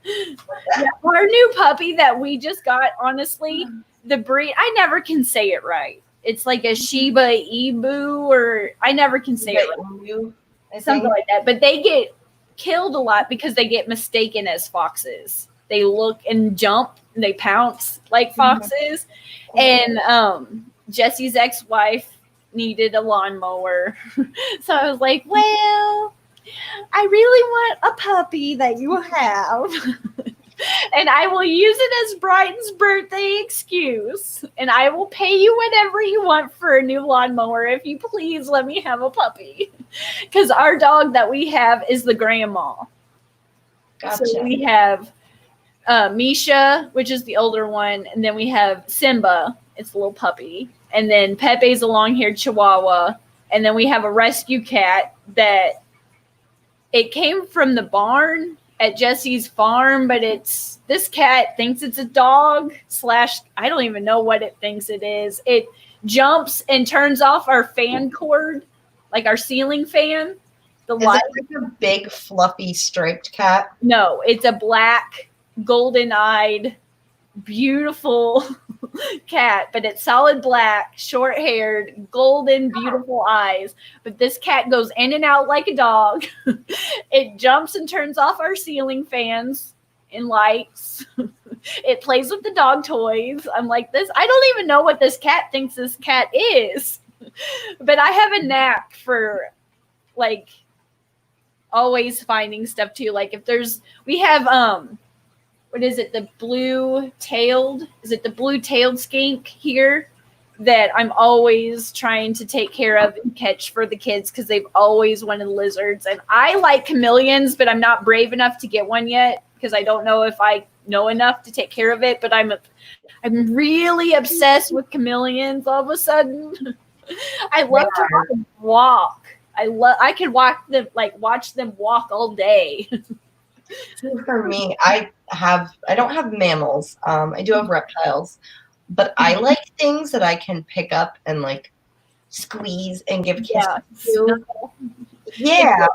yeah, our new puppy that we just got, honestly, the breed, I never can say it right. It's like a Shiba Inu, or I never can say it right. Something like that. But they get killed a lot because they get mistaken as foxes. They look and jump and they pounce like foxes. And Jesse's ex-wife needed a lawnmower. So I was like, well, I really want a puppy that you have. And I will use it as Brighton's birthday excuse. And I will pay you whatever you want for a new lawnmower if you please let me have a puppy. Because our dog that we have is the grandma. Gotcha. So we have Misha, which is the older one. And then we have Simba. It's a little puppy. And then Pepe's a long-haired Chihuahua. And then we have a rescue cat that it came from the barn at Jesse's farm, but this cat thinks it's a dog / I don't even know what it thinks it is. It jumps and turns off our fan cord, like our ceiling fan. The light. Is it like a big fluffy striped cat? No, it's a black, golden-eyed, beautiful cat, but it's solid black, short-haired, golden, beautiful eyes. But this cat goes in and out like a dog. It jumps and turns off our ceiling fans and lights. It plays with the dog toys. I'm like, this, I don't even know what this cat thinks this cat is. But I have a knack for like always finding stuff too. Like if we have what is it? The blue-tailed skink here that I'm always trying to take care of and catch for the kids because they've always wanted lizards. And I like chameleons, but I'm not brave enough to get one yet because I don't know if I know enough to take care of it. But I'm really obsessed with chameleons all of a sudden. I love to walk. I could watch them walk all day. For me, I don't have mammals. I do have reptiles, but I like things that I can pick up and like squeeze and give kisses to. Yeah,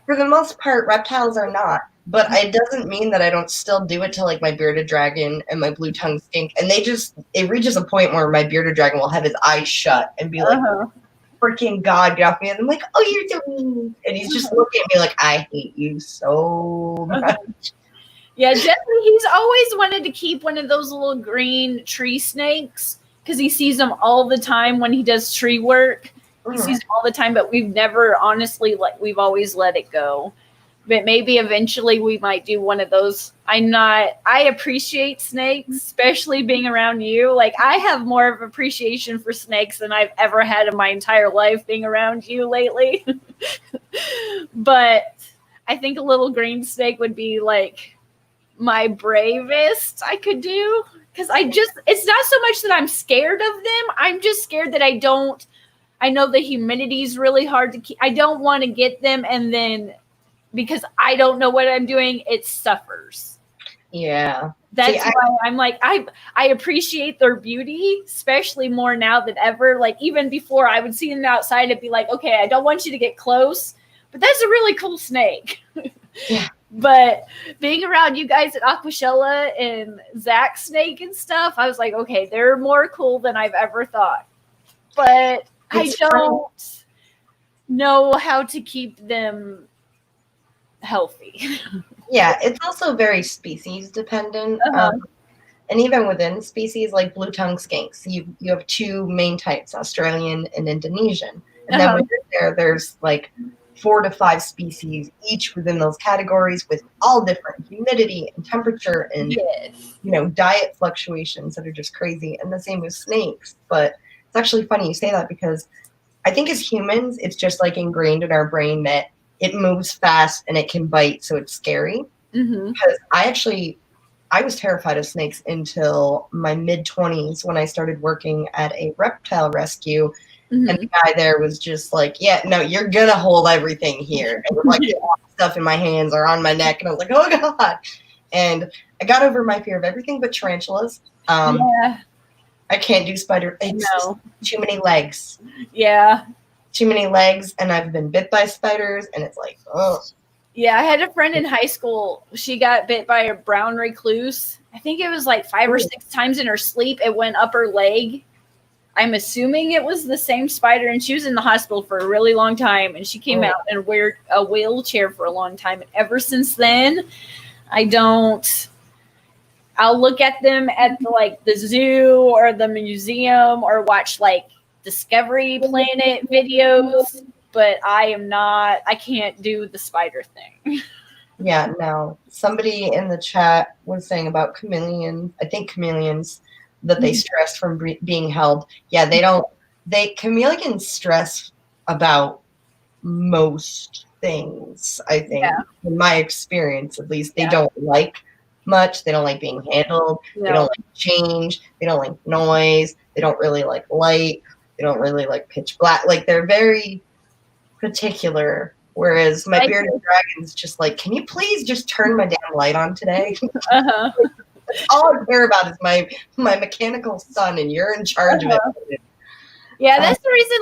for the most part, reptiles are not. But it doesn't mean that I don't still do it to like my bearded dragon and my blue tongue skink. And it reaches a point where my bearded dragon will have his eyes shut and be like, freaking God, get off me. And I'm like, oh, you're so mean. And he's just looking at me like, I hate you so much. Yeah, Jesse, he's always wanted to keep one of those little green tree snakes because he sees them all the time when he does tree work. He sees them all the time, but we've never, honestly, we've always let it go. But maybe eventually we might do one of those. I appreciate snakes, especially being around you. Like, I have more of appreciation for snakes than I've ever had in my entire life being around you lately. But I think a little green snake would be like my bravest I could do. Because it's not so much that I'm scared of them. I'm just scared that I know the humidity is really hard to keep. I don't want to get them and then because I don't know what I'm doing, it suffers. Yeah. That's why I'm like, I appreciate their beauty, especially more now than ever. Like, even before I would see them outside and be like, okay, I don't want you to get close, but that's a really cool snake. Yeah. But being around you guys at Aquashella and Zach's snake and stuff, I was like, okay, they're more cool than I've ever thought. But I don't. know how to keep them healthy. Yeah, it's also very species dependent. Uh-huh. And even within species like blue tongue skinks, you have two main types, Australian and Indonesian. And then Uh-huh. within there's like 4 to 5 species each within those categories with all different humidity and temperature and Yes. diet fluctuations that are just crazy. And the same with snakes. But it's actually funny you say that because I think as humans, it's just like ingrained in our brain that it moves fast and it can bite, so it's scary. Mm-hmm. Because I was terrified of snakes until my mid-20s when I started working at a reptile rescue. And Mm-hmm. the guy there was just like, yeah, no, you're going to hold everything here. And like stuff in my hands or on my neck. And I was like, oh, God. And I got over my fear of everything but tarantulas. Yeah. I can't do spider. It's No. too many legs. Yeah. Too many legs. And I've been bit by spiders. And it's like, oh. Yeah, I had a friend in high school. She got bit by a brown recluse. I think it was like 5 or 6 times in her sleep. It went up her leg. I'm assuming it was the same spider, and she was in the hospital for a really long time, and she came out in a wheelchair for a long time. And ever since then, I'll look at them at the zoo or the museum or watch like Discovery Planet videos, but I can't do the spider thing. Yeah, no. Somebody in the chat was saying about chameleons. I think chameleons that they stress from being held. Yeah, chameleons stress about most things, I think. Yeah. In my experience, at least, they don't like much. They don't like being handled. No. They don't like change. They don't like noise. They don't really like light. They don't really like pitch black. Like, they're very particular. Whereas my bearded dragon's just like, can you please just turn my damn light on today? Uh-huh. All I care about is my mechanical son, and you're in charge of it. Yeah, that's the reason,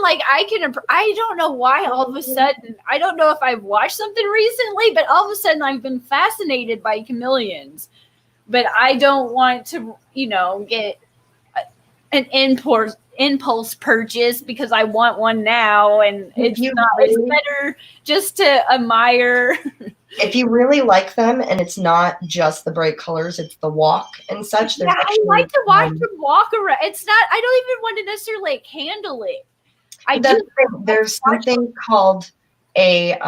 I don't know why all of a sudden, I don't know if I've watched something recently, but all of a sudden I've been fascinated by chameleons. But I don't want to, get an impulse purchase because I want one now, and it's better just to admire. If you really like them, and it's not just the bright colors, it's the walk and such. Yeah, I like to watch them walk around. It's not. I don't even want to necessarily handle it. There's something called a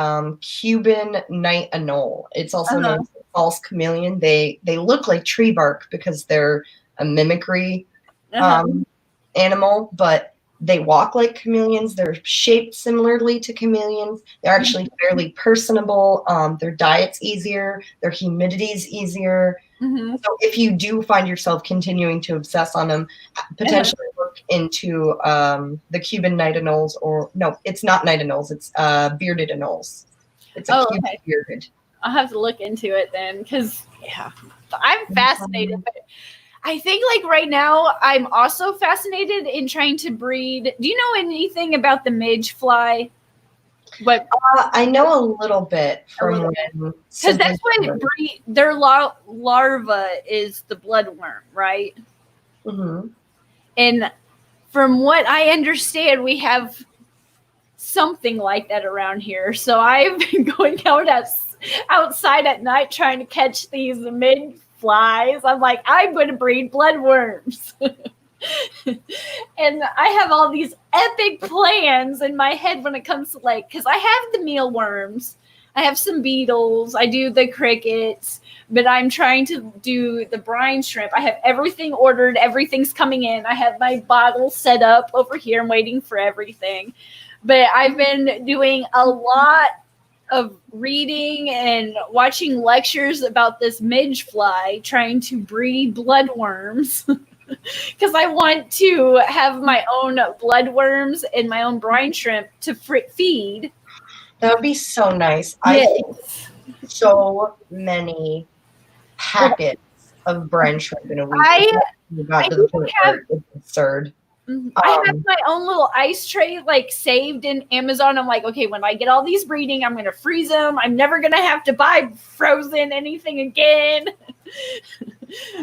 Cuban night anole. It's also known as a false chameleon. They look like tree bark because they're a mimicry animal, but they walk like chameleons. They're shaped similarly to chameleons. They're actually fairly personable. Their diet's easier. Their humidity's easier. Mm-hmm. So if you do find yourself continuing to obsess on them, potentially look into the Cuban night anoles, or no, it's not night anoles. It's bearded anoles. It's a Cuban bearded. I'll have to look into it then, because I'm fascinated. But I think right now I'm also fascinated in trying to breed. Do you know anything about the midge fly? But I know a little bit from because that's when their larva is the bloodworm, right? Mm-hmm. And from what I understand, we have something like that around here. So I've been going outside at night trying to catch these midge flies. I'm like, I'm going to breed bloodworms. And I have all these epic plans in my head when it comes to because I have the mealworms, I have some beetles, I do the crickets, but I'm trying to do the brine shrimp. I have everything ordered, everything's coming in. I have my bottle set up over here. I'm waiting for everything. But I've been doing a lot of reading and watching lectures about this midge fly, trying to breed bloodworms. Because I want to have my own bloodworms and my own brine shrimp to feed. That would be so nice. Yes. I think so many packets of brine shrimp in a week. I it's absurd. I have my own little ice tray saved in Amazon. I'm like, okay, when I get all these breeding, I'm going to freeze them. I'm never going to have to buy frozen anything again.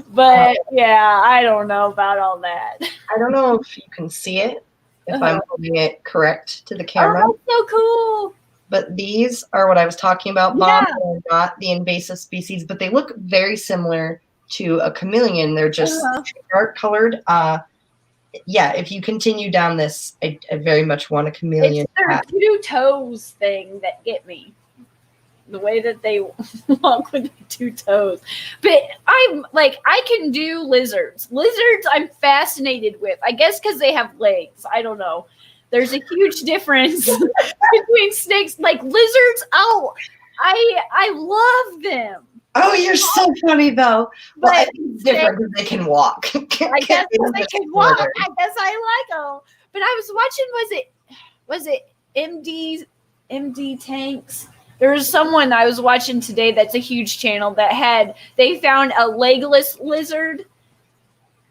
But yeah, I don't know about all that. I don't know if you can see it if I'm putting it correct to the Oh, camera. that's so cool. But these are what I was talking about. Yeah. Bombs are not the invasive species, but they look very similar to a chameleon. They're just dark colored. Yeah, if you continue down this, I very much want a chameleon. It's their two toes thing that get me. The way that they walk with the two toes. But I'm like, I can do lizards. Lizards I'm fascinated with. I guess because they have legs. I don't know. There's a huge difference between snakes. Like lizards, oh, I love them. Oh, you're so funny though. But well, it's different because they can walk. I guess they can walk. I guess I like them. But I was watching, was it MD Tanks? There was someone I was watching today that's a huge channel that they found a legless lizard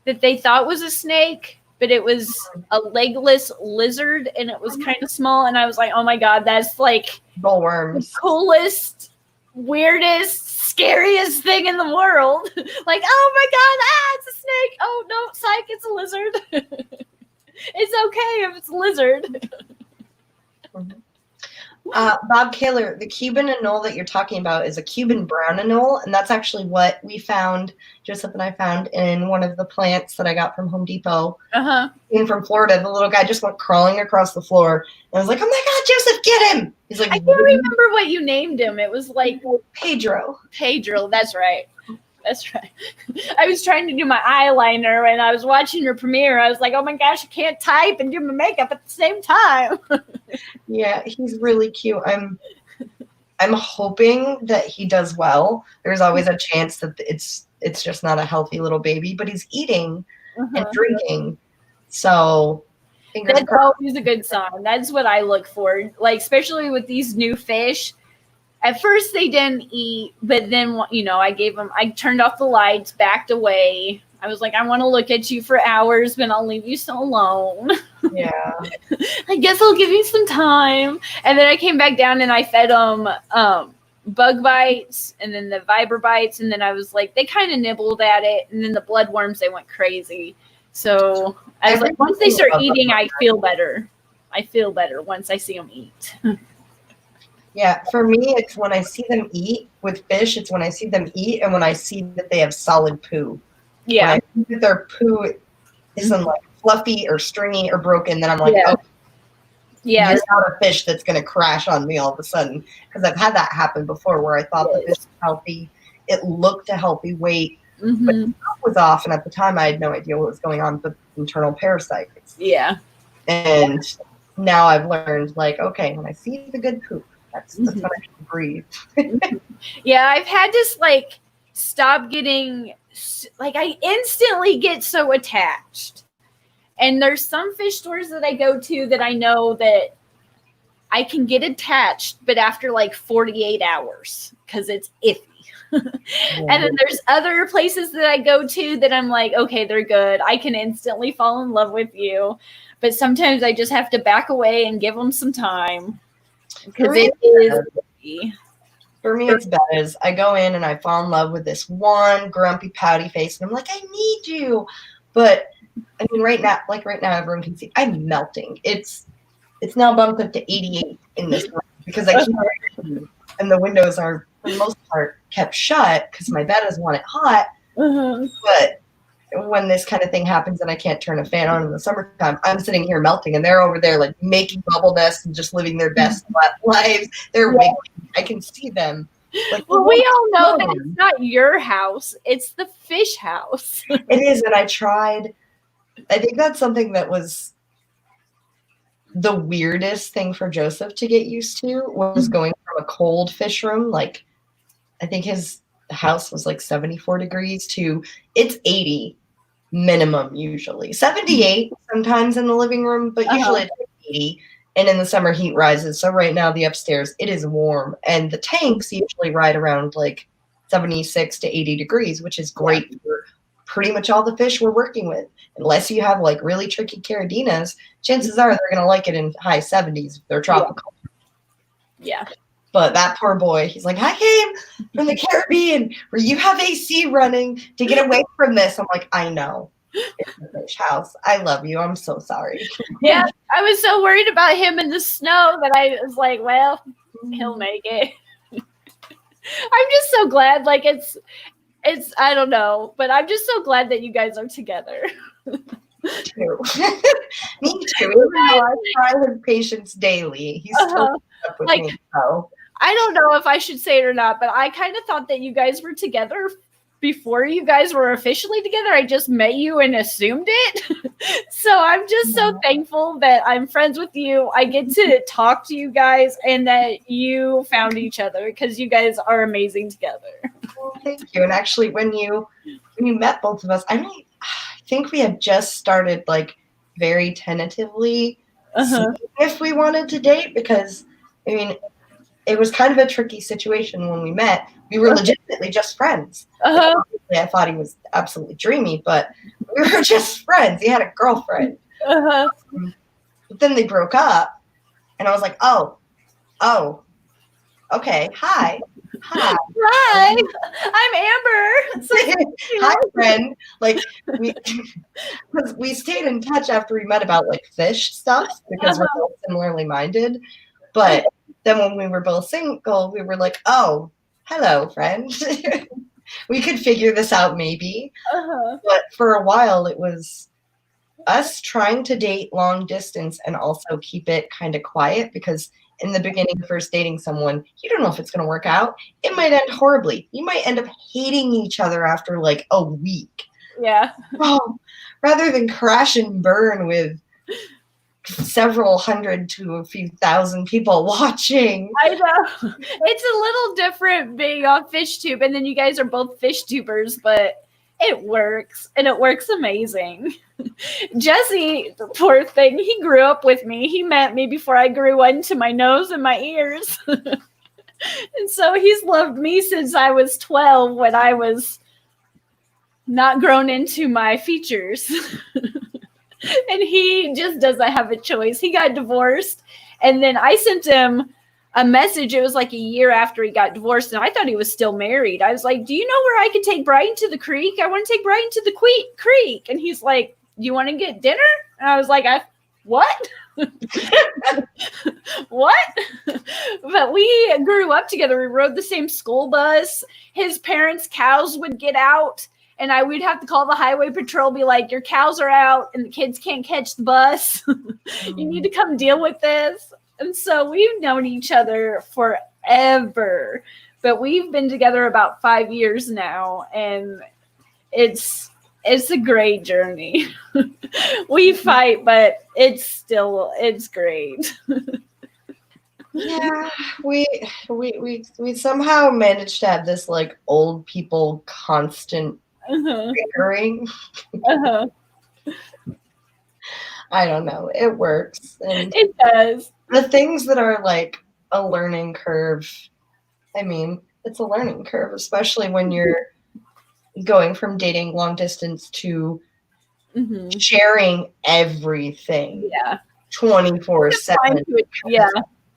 that they thought was a snake, but it was a legless lizard and it was kind of small. And I was like, oh my God, that's like bullworms. The coolest, weirdest, scariest thing in the world. Like, oh my God, it's a snake. Oh no, psych, it's a lizard. It's okay if it's a lizard. Bob Kaler, the Cuban anole that you're talking about is a Cuban brown anole, and that's actually what we found, Joseph and I found in one of the plants that I got from Home Depot. In from Florida. The little guy just went crawling across the floor, and I was like, "Oh my God, Joseph, get him!" He's like, I can't remember what you named him. It was like Pedro. Pedro, that's right. That's right. I was trying to do my eyeliner and I was watching your premiere. I was like, oh my gosh, I can't type and do my makeup at the same time. Yeah, he's really cute. I'm hoping that he does well. There's always a chance that it's just not a healthy little baby, but he's eating and drinking. So that's always a good sign. That's what I look for. Like, especially with these new fish. At first they didn't eat, but then, I turned off the lights, backed away. I was like, I want to look at you for hours, but I'll leave you so alone. Yeah. I guess I'll give you some time. And then I came back down and I fed them bug bites and then the viper bites. And then I was like, they kind of nibbled at it. And then the bloodworms, they went crazy. So I was like, once they start eating, I feel better. I feel better once I see them eat. Yeah, for me, it's when I see them eat with fish, it's when I see them eat and when I see that they have solid poo. Yeah. When I see that their poo isn't like fluffy or stringy or broken, then I'm like, oh, yeah, you're not a fish that's going to crash on me all of a sudden. Because I've had that happen before where I thought the fish was healthy. It looked a healthy weight, but it was off. And at the time, I had no idea what was going on with internal parasites. Yeah. And now I've learned, like, okay, when I see the good poop, that's when I should breathe. Yeah, I've had to like stop getting like I instantly get so attached. And there's some fish stores that I go to that I know that I can get attached, but after like 48 hours because it's iffy. And then there's other places that I go to that I'm like, okay, they're good. I can instantly fall in love with you. But sometimes I just have to back away and give them some time. Because it is. For me, it's Bettas. I go in and I fall in love with this one grumpy, pouty face, and I'm like, I need you. But I mean, right now, everyone can see I'm melting. It's now bumped up to 88 in this room because I keep and the windows are for the most part kept shut because my Bettas want it hot. But when this kind of thing happens and I can't turn a fan on in the summertime, I'm sitting here melting and they're over there like making bubble nests and just living their best lives. They're waiting. I can see them. Like, well, we all know that it's not your house. It's the fish house. It is. And I think that's something that was the weirdest thing for Joseph to get used to was going from a cold fish room. Like, I think his house was like 74 degrees to it's 80 minimum usually 78 sometimes in the living room, but usually it's 80. And in the summer heat rises, so right now the upstairs it is warm and the tanks usually ride around like 76 to 80 degrees, which is great for pretty much all the fish we're working with. Unless you have like really tricky Caradinas, chances are they're going to like it in high 70s if they're tropical. But that poor boy, he's like, I came from the Caribbean where you have AC running to get away from this. I'm like, I know. It's a fish house. I love you. I'm so sorry. Yeah, I was so worried about him in the snow that I was like, well, he'll make it. I'm just so glad. Like it's I don't know, but I'm just so glad that you guys are together. Too. Me too. Even though I try with patience daily, he's still up with like, me. So I don't know if I should say it or not, but I kind of thought that you guys were together before you guys were officially together. I just met you and assumed it. So I'm just so thankful that I'm friends with you. I get to talk to you guys and that you found each other because you guys are amazing together. well, thank you. And actually, when you met both of us, I think we had just started like very tentatively seeing if we wanted to date because I mean it was kind of a tricky situation when we met. We were legitimately just friends. Like, obviously, I thought he was absolutely dreamy, but we were just friends. He had a girlfriend. But then they broke up, and I was like, oh, okay, hi. Hi, I'm Amber. So hi, friend. Like because we stayed in touch after we met about like fish stuff because we're both similarly minded. But then when we were both single, we were like, oh, hello, friend. We could figure this out maybe. But for a while, it was us trying to date long distance and also keep it kind of quiet because in the beginning, first dating someone, you don't know if it's going to work out. It might end horribly. You might end up hating each other after like a week. Yeah. Oh, rather than crash and burn with several hundred to a few thousand people watching. I know. It's a little different being on FishTube, and then you guys are both FishTubers, but it works, and it works amazing. Jesse, the poor thing, he grew up with me. He met me before I grew into my nose and my ears. And so he's loved me since I was 12 when I was not grown into my features. And he just doesn't have a choice. He got divorced, and then I sent him a message. It was like a year after he got divorced, and I thought he was still married. I was like, do you know where I could take Brian to the creek? I want to take Brian to the creek. And he's like, do you want to get dinner? And I was like, what? What? But we grew up together. We rode the same school bus. His parents' cows would get out, and we'd have to call the highway patrol, be like, your cows are out and the kids can't catch the bus. You need to come deal with this. And so we've known each other forever, but we've been together about 5 years now, and it's a great journey. We fight, but it's great. Yeah, we somehow managed to have this like old people constant bickering. I don't know. It works. And it does. The things that are like a learning curve, I mean, it's a learning curve, especially when you're going from dating long distance to sharing everything. Yeah. 24/7. Yeah.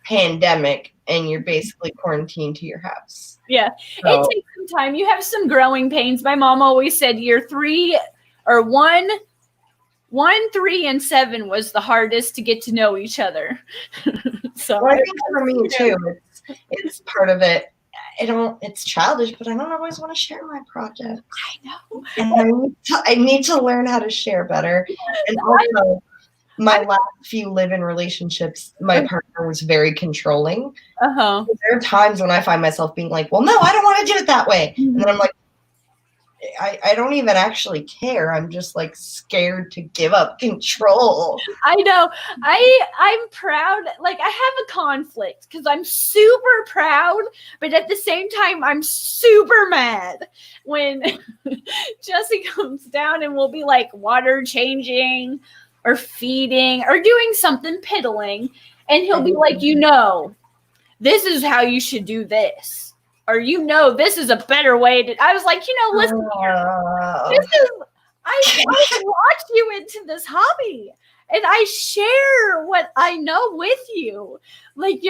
Pandemic, and you're basically quarantined to your house. Yeah. So, it takes some time. You have some growing pains. My mom always said year 3 or 1, 3, and 7 was the hardest to get to know each other. So well, I think for me too, it's part of it. It's childish, but I don't always want to share my projects. I know. And I need to learn how to share better. And also, my last few live-in relationships, my partner was very controlling. There are times when I find myself being like, well, no, I don't want to do it that way. And then I'm like, I don't even actually care. I'm just like scared to give up control. I know. I'm proud. Like I have a conflict because I'm super proud, but at the same time, I'm super mad when Jesse comes down and we'll be like water changing or feeding or doing something piddling. And he'll be like, this is how you should do this. Or, this is a better way to. I was like, listen here. I brought you into this hobby. And I share what I know with you. Like,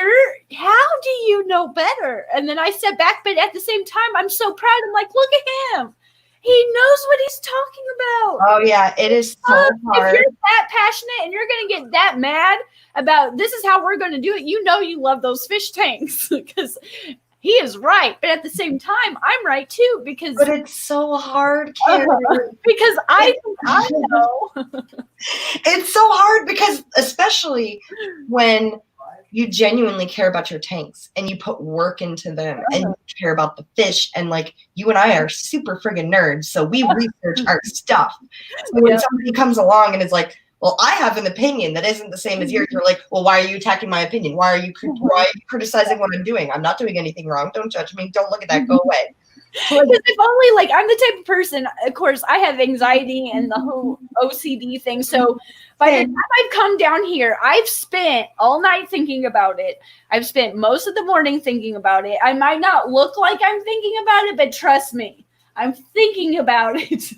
how do you know better? And then I said back, but at the same time, I'm so proud. I'm like, look at him. He knows what he's talking about. Oh yeah, it is so hard. If you're that passionate and you're going to get that mad about this is how we're going to do it, you know you love those fish tanks because he is right. But at the same time, I'm right too because. But it's so hard, Kerri. Because I know. It's so hard because especially when you genuinely care about your tanks and you put work into them and you care about the fish and like you and I are super friggin' nerds, so we research our stuff. So when somebody comes along and is like, well, I have an opinion that isn't the same as yours, you're like, well, why are you attacking my opinion? Why are you criticizing what I'm doing? I'm not doing anything wrong. Don't judge me. Don't look at that. Go away. Because if only, like, I'm the type of person, of course, I have anxiety and the whole OCD thing. So by the time I've come down here, I've spent all night thinking about it. I've spent most of the morning thinking about it. I might not look like I'm thinking about it, but trust me, I'm thinking about it.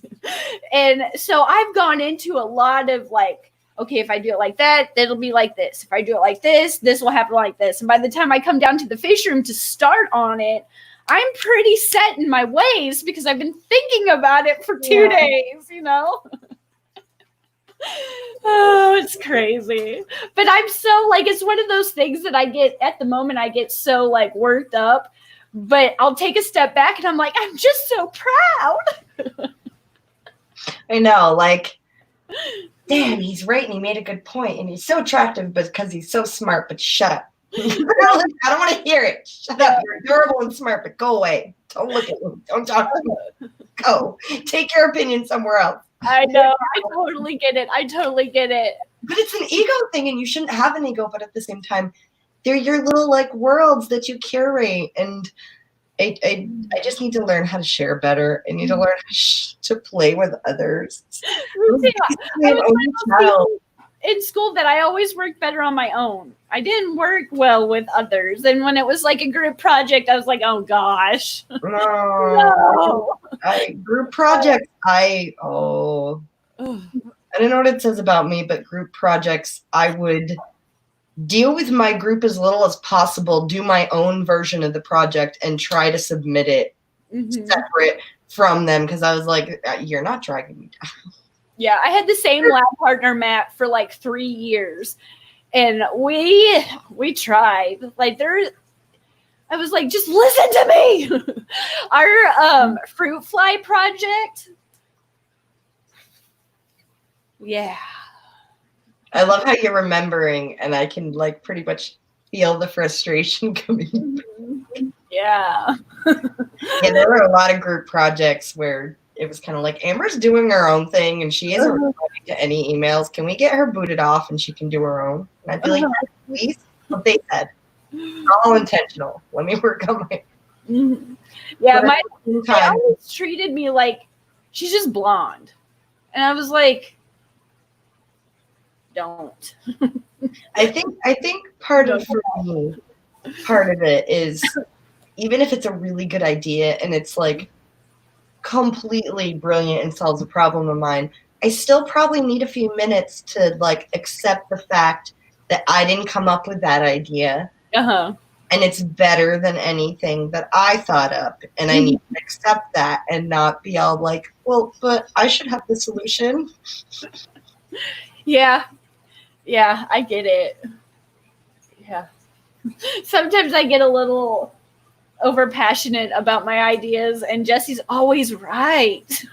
And so I've gone into a lot of like, okay, if I do it like that, it'll be like this. If I do it like this will happen like this. And by the time I come down to the fish room to start on it, I'm pretty set in my ways because I've been thinking about it for 2 days, you know? Oh, it's crazy. But I'm so like, it's one of those things that I get at the moment, I get so like worked up, but I'll take a step back and I'm like, I'm just so proud. I know, like, damn, he's right and he made a good point and he's so attractive because he's so smart, but shut up. I don't want to hear it. Shut up. You're adorable and smart, but go away. Don't look at me. Don't talk to me. Go. Take your opinion somewhere else. I know. I totally get it. But it's an ego thing, and you shouldn't have an ego, but at the same time, they're your little, like, worlds that you curate, and I just need to learn how to share better. I need to learn to play with others. In school that I always worked better on my own. I didn't work well with others. And when it was like a group project, I was like, oh gosh. No. Group projects, I don't know what it says about me, but group projects, I would deal with my group as little as possible, do my own version of the project, and try to submit it separate from them because I was like, you're not dragging me down. Yeah, I had the same lab partner, Matt, for like 3 years. And we tried. Like I was like, just listen to me. Our fruit fly project. Yeah. I love how you're remembering, and I can like pretty much feel the frustration coming. Yeah. Yeah, there were a lot of group projects where it was kind of like Amber's doing her own thing and she isn't responding to any emails. Can we get her booted off and she can do her own? And I'd be like, please, what they said. All intentional. Let me work on my. Yeah, they always treated me like she's just blonde, and I was like, don't. I think part of it is even if it's a really good idea and it's like completely brilliant and solves a problem of mine, I still probably need a few minutes to like accept the fact that I didn't come up with that idea. And it's better than anything that I thought up. And I need to accept that and not be all like, well, but I should have the solution. Yeah. Yeah, I get it. Yeah. Sometimes I get a little over passionate about my ideas, and Jesse's always right.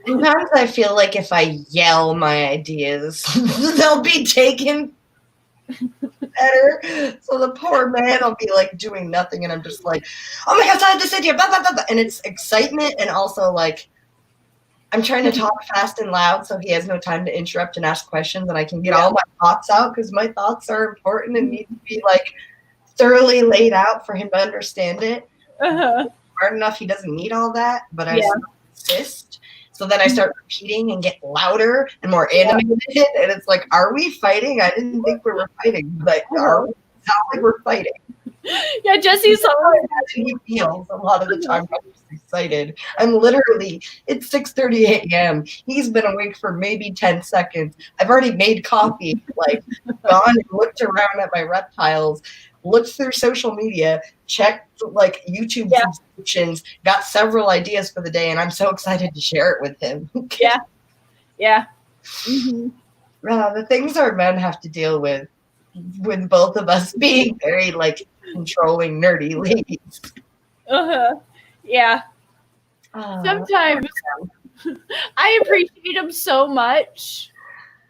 Sometimes I feel like if I yell my ideas, they'll be taken better. So the poor man will be like doing nothing, and I'm just like, oh my gosh, I had this idea, blah, blah, blah, blah. And it's excitement, and also like I'm trying to talk fast and loud so he has no time to interrupt and ask questions, and I can get all my thoughts out because my thoughts are important and need to be like thoroughly laid out for him to understand it. Hard enough, he doesn't need all that, but I insist. So then I start repeating and get louder and more animated, and it's like, are we fighting? I didn't think we were fighting, but are we? It's not like we're fighting. Yeah, Jesse's he feels a lot of the time. I'm just excited. I'm literally, it's 6:30 a.m. He's been awake for maybe 10 seconds. I've already made coffee, like gone and looked around at my reptiles, looked through social media, checked like YouTube subscriptions, got several ideas for the day, and I'm so excited to share it with him. Yeah. Mm-hmm. The things our men have to deal with both of us being very like controlling nerdy ladies. Yeah. Sometimes I appreciate him so much,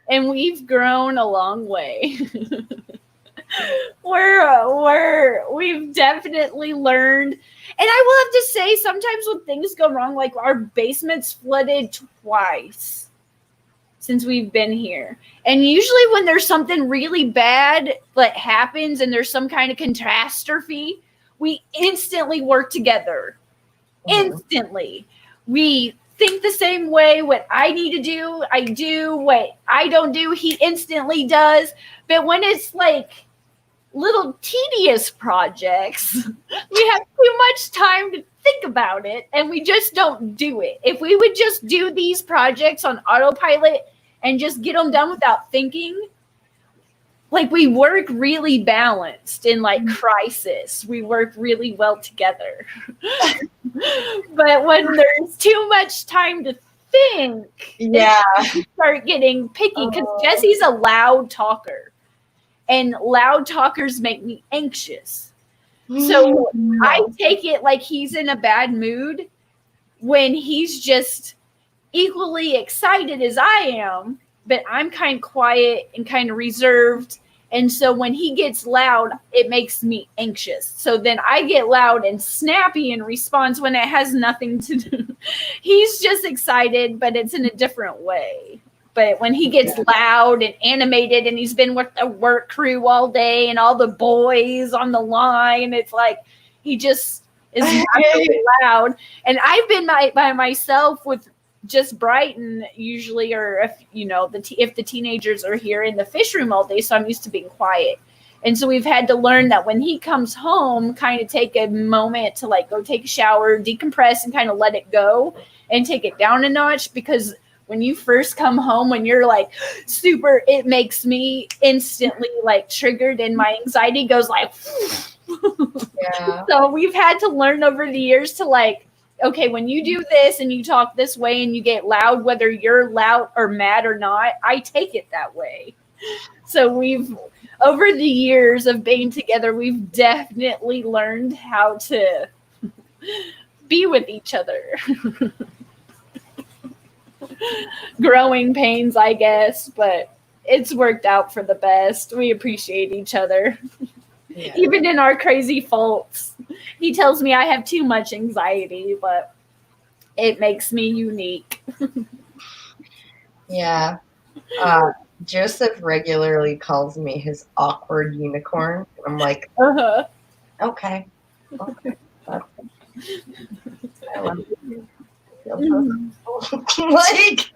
and we've grown a long way. We've definitely learned, and I will have to say, sometimes when things go wrong, like our basement's flooded twice since we've been here, and usually when there's something really bad that happens and there's some kind of catastrophe, we instantly work together. Instantly. We think the same way. What I need to do, I do. What I don't do, he instantly does. But when it's like little tedious projects, we have too much time to think about it, and we just don't do it. If we would just do these projects on autopilot and just get them done without thinking, like we work really balanced in like crisis. We work really well together. But when there's too much time to think, we start getting picky, because Jesse's a loud talker, and loud talkers make me anxious. So I take it like he's in a bad mood when he's just equally excited as I am, but I'm kind of quiet and kind of reserved. And so when he gets loud, it makes me anxious. So then I get loud and snappy in response when it has nothing to do. He's just excited, but it's in a different way. But when he gets loud and animated and he's been with the work crew all day and all the boys on the line, it's like he just is really loud. And I've been by myself with just Brighton usually, or if if the teenagers are here in the fish room all day, so I'm used to being quiet. And so we've had to learn that when he comes home, kind of take a moment to like go take a shower, decompress, and kind of let it go and take it down a notch. Because when you first come home, when you're like super, it makes me instantly like triggered, and my anxiety goes like So we've had to learn over the years to like, okay, when you do this and you talk this way and you get loud, whether you're loud or mad or not, I take it that way. So we've, over the years of being together, we've definitely learned how to be with each other. Growing pains, I guess, but it's worked out for the best. We appreciate each other. Yeah. Even in our crazy faults. He tells me I have too much anxiety, but it makes me unique. Yeah. Joseph regularly calls me his awkward unicorn. I'm like, okay. I love you. Like,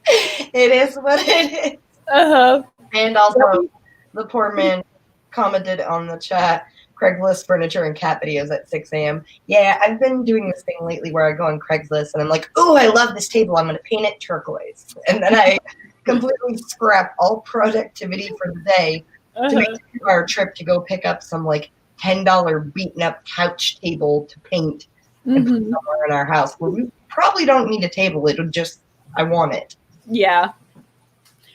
it is what it is. And also, the poor man commented on the chat, Craigslist furniture and cat videos at 6 a.m. Yeah, I've been doing this thing lately where I go on Craigslist and I'm like, oh, I love this table. I'm going to paint it turquoise. And then I completely scrap all productivity for the day to make our trip to go pick up some like $10 beaten up couch table to paint and put somewhere in our house where we probably don't need a table. It'll just, I want it. Yeah.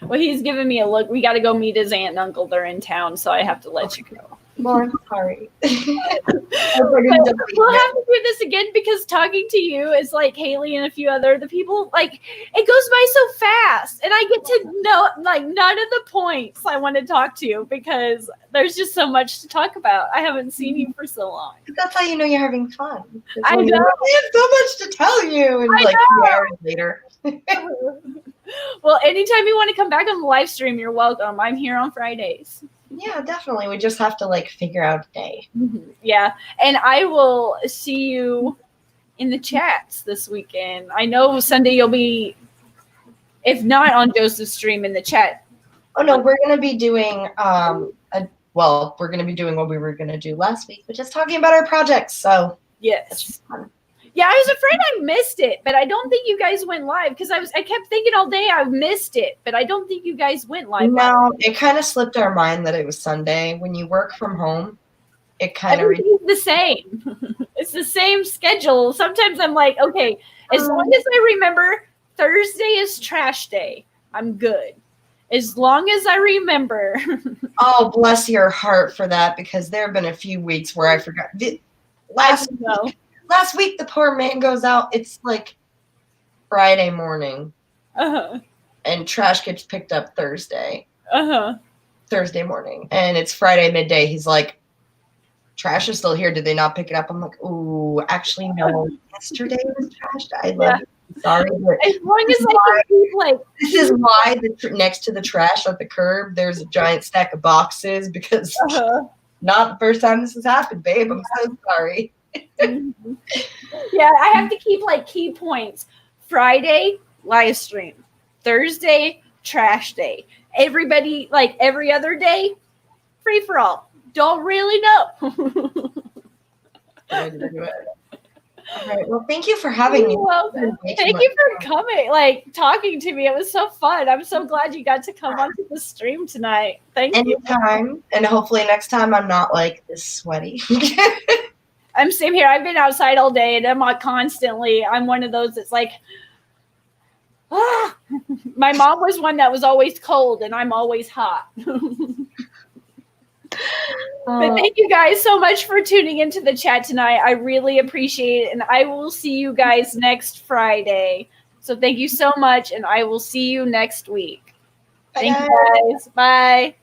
Well, he's giving me a look. We got to go meet his aunt and uncle. They're in town, so I have to let you go. Well, I'm sorry. We'll have to do this again, because talking to you is like Haley and a few other the people, like it goes by so fast, and I get to know like none of the points I want to talk to you because there's just so much to talk about. I haven't seen you for so long. That's how you know you're having fun. I know. I have so much to tell you, and like 2 hours later. Well, anytime you want to come back on the live stream, you're welcome. I'm here on Fridays. Yeah, definitely. We just have to like figure out a day. Yeah, and I will see you in the chats this weekend. I know Sunday you'll be, if not on Joseph's stream, in the chat. Oh no, we're gonna be doing we're gonna be doing what we were gonna do last week, which is talking about our projects. So yes, Yeah, I was afraid I missed it, but I don't think you guys went live because I kept thinking all day I missed it, but I don't think you guys went live. No, it kind of slipped our mind that it was Sunday. When you work from home, it kind of everything's the same. It's the same schedule. Sometimes I'm like, okay, as long as I remember Thursday is trash day, I'm good. As long as I remember. Oh, bless your heart for that, because there have been a few weeks where I forgot. Last week, the poor man goes out. It's like Friday morning, and trash gets picked up Thursday. Thursday morning, and it's Friday midday. He's like, trash is still here. Did they not pick it up? I'm like, ooh, actually, no. Yesterday was trash. I love it. Sorry, but as long as I can keep like. This is why next to the trash at the curb, there's a giant stack of boxes, because not the first time this has happened, babe. I'm so sorry. Yeah, I have to keep like key points. Friday, live stream. Thursday, trash day. Everybody, like every other day, free for all. Don't really know. All right. Well, thank you for having me. Thank you for coming, like talking to me. It was so fun. I'm so glad you got to come onto the stream tonight. Thank you. Anytime. And hopefully next time I'm not like this sweaty. I'm same here. I've been outside all day and I'm constantly. I'm one of those that's like, my mom was one that was always cold and I'm always hot. But thank you guys so much for tuning into the chat tonight. I really appreciate it. And I will see you guys next Friday. So thank you so much. And I will see you next week. Thank you guys. Bye.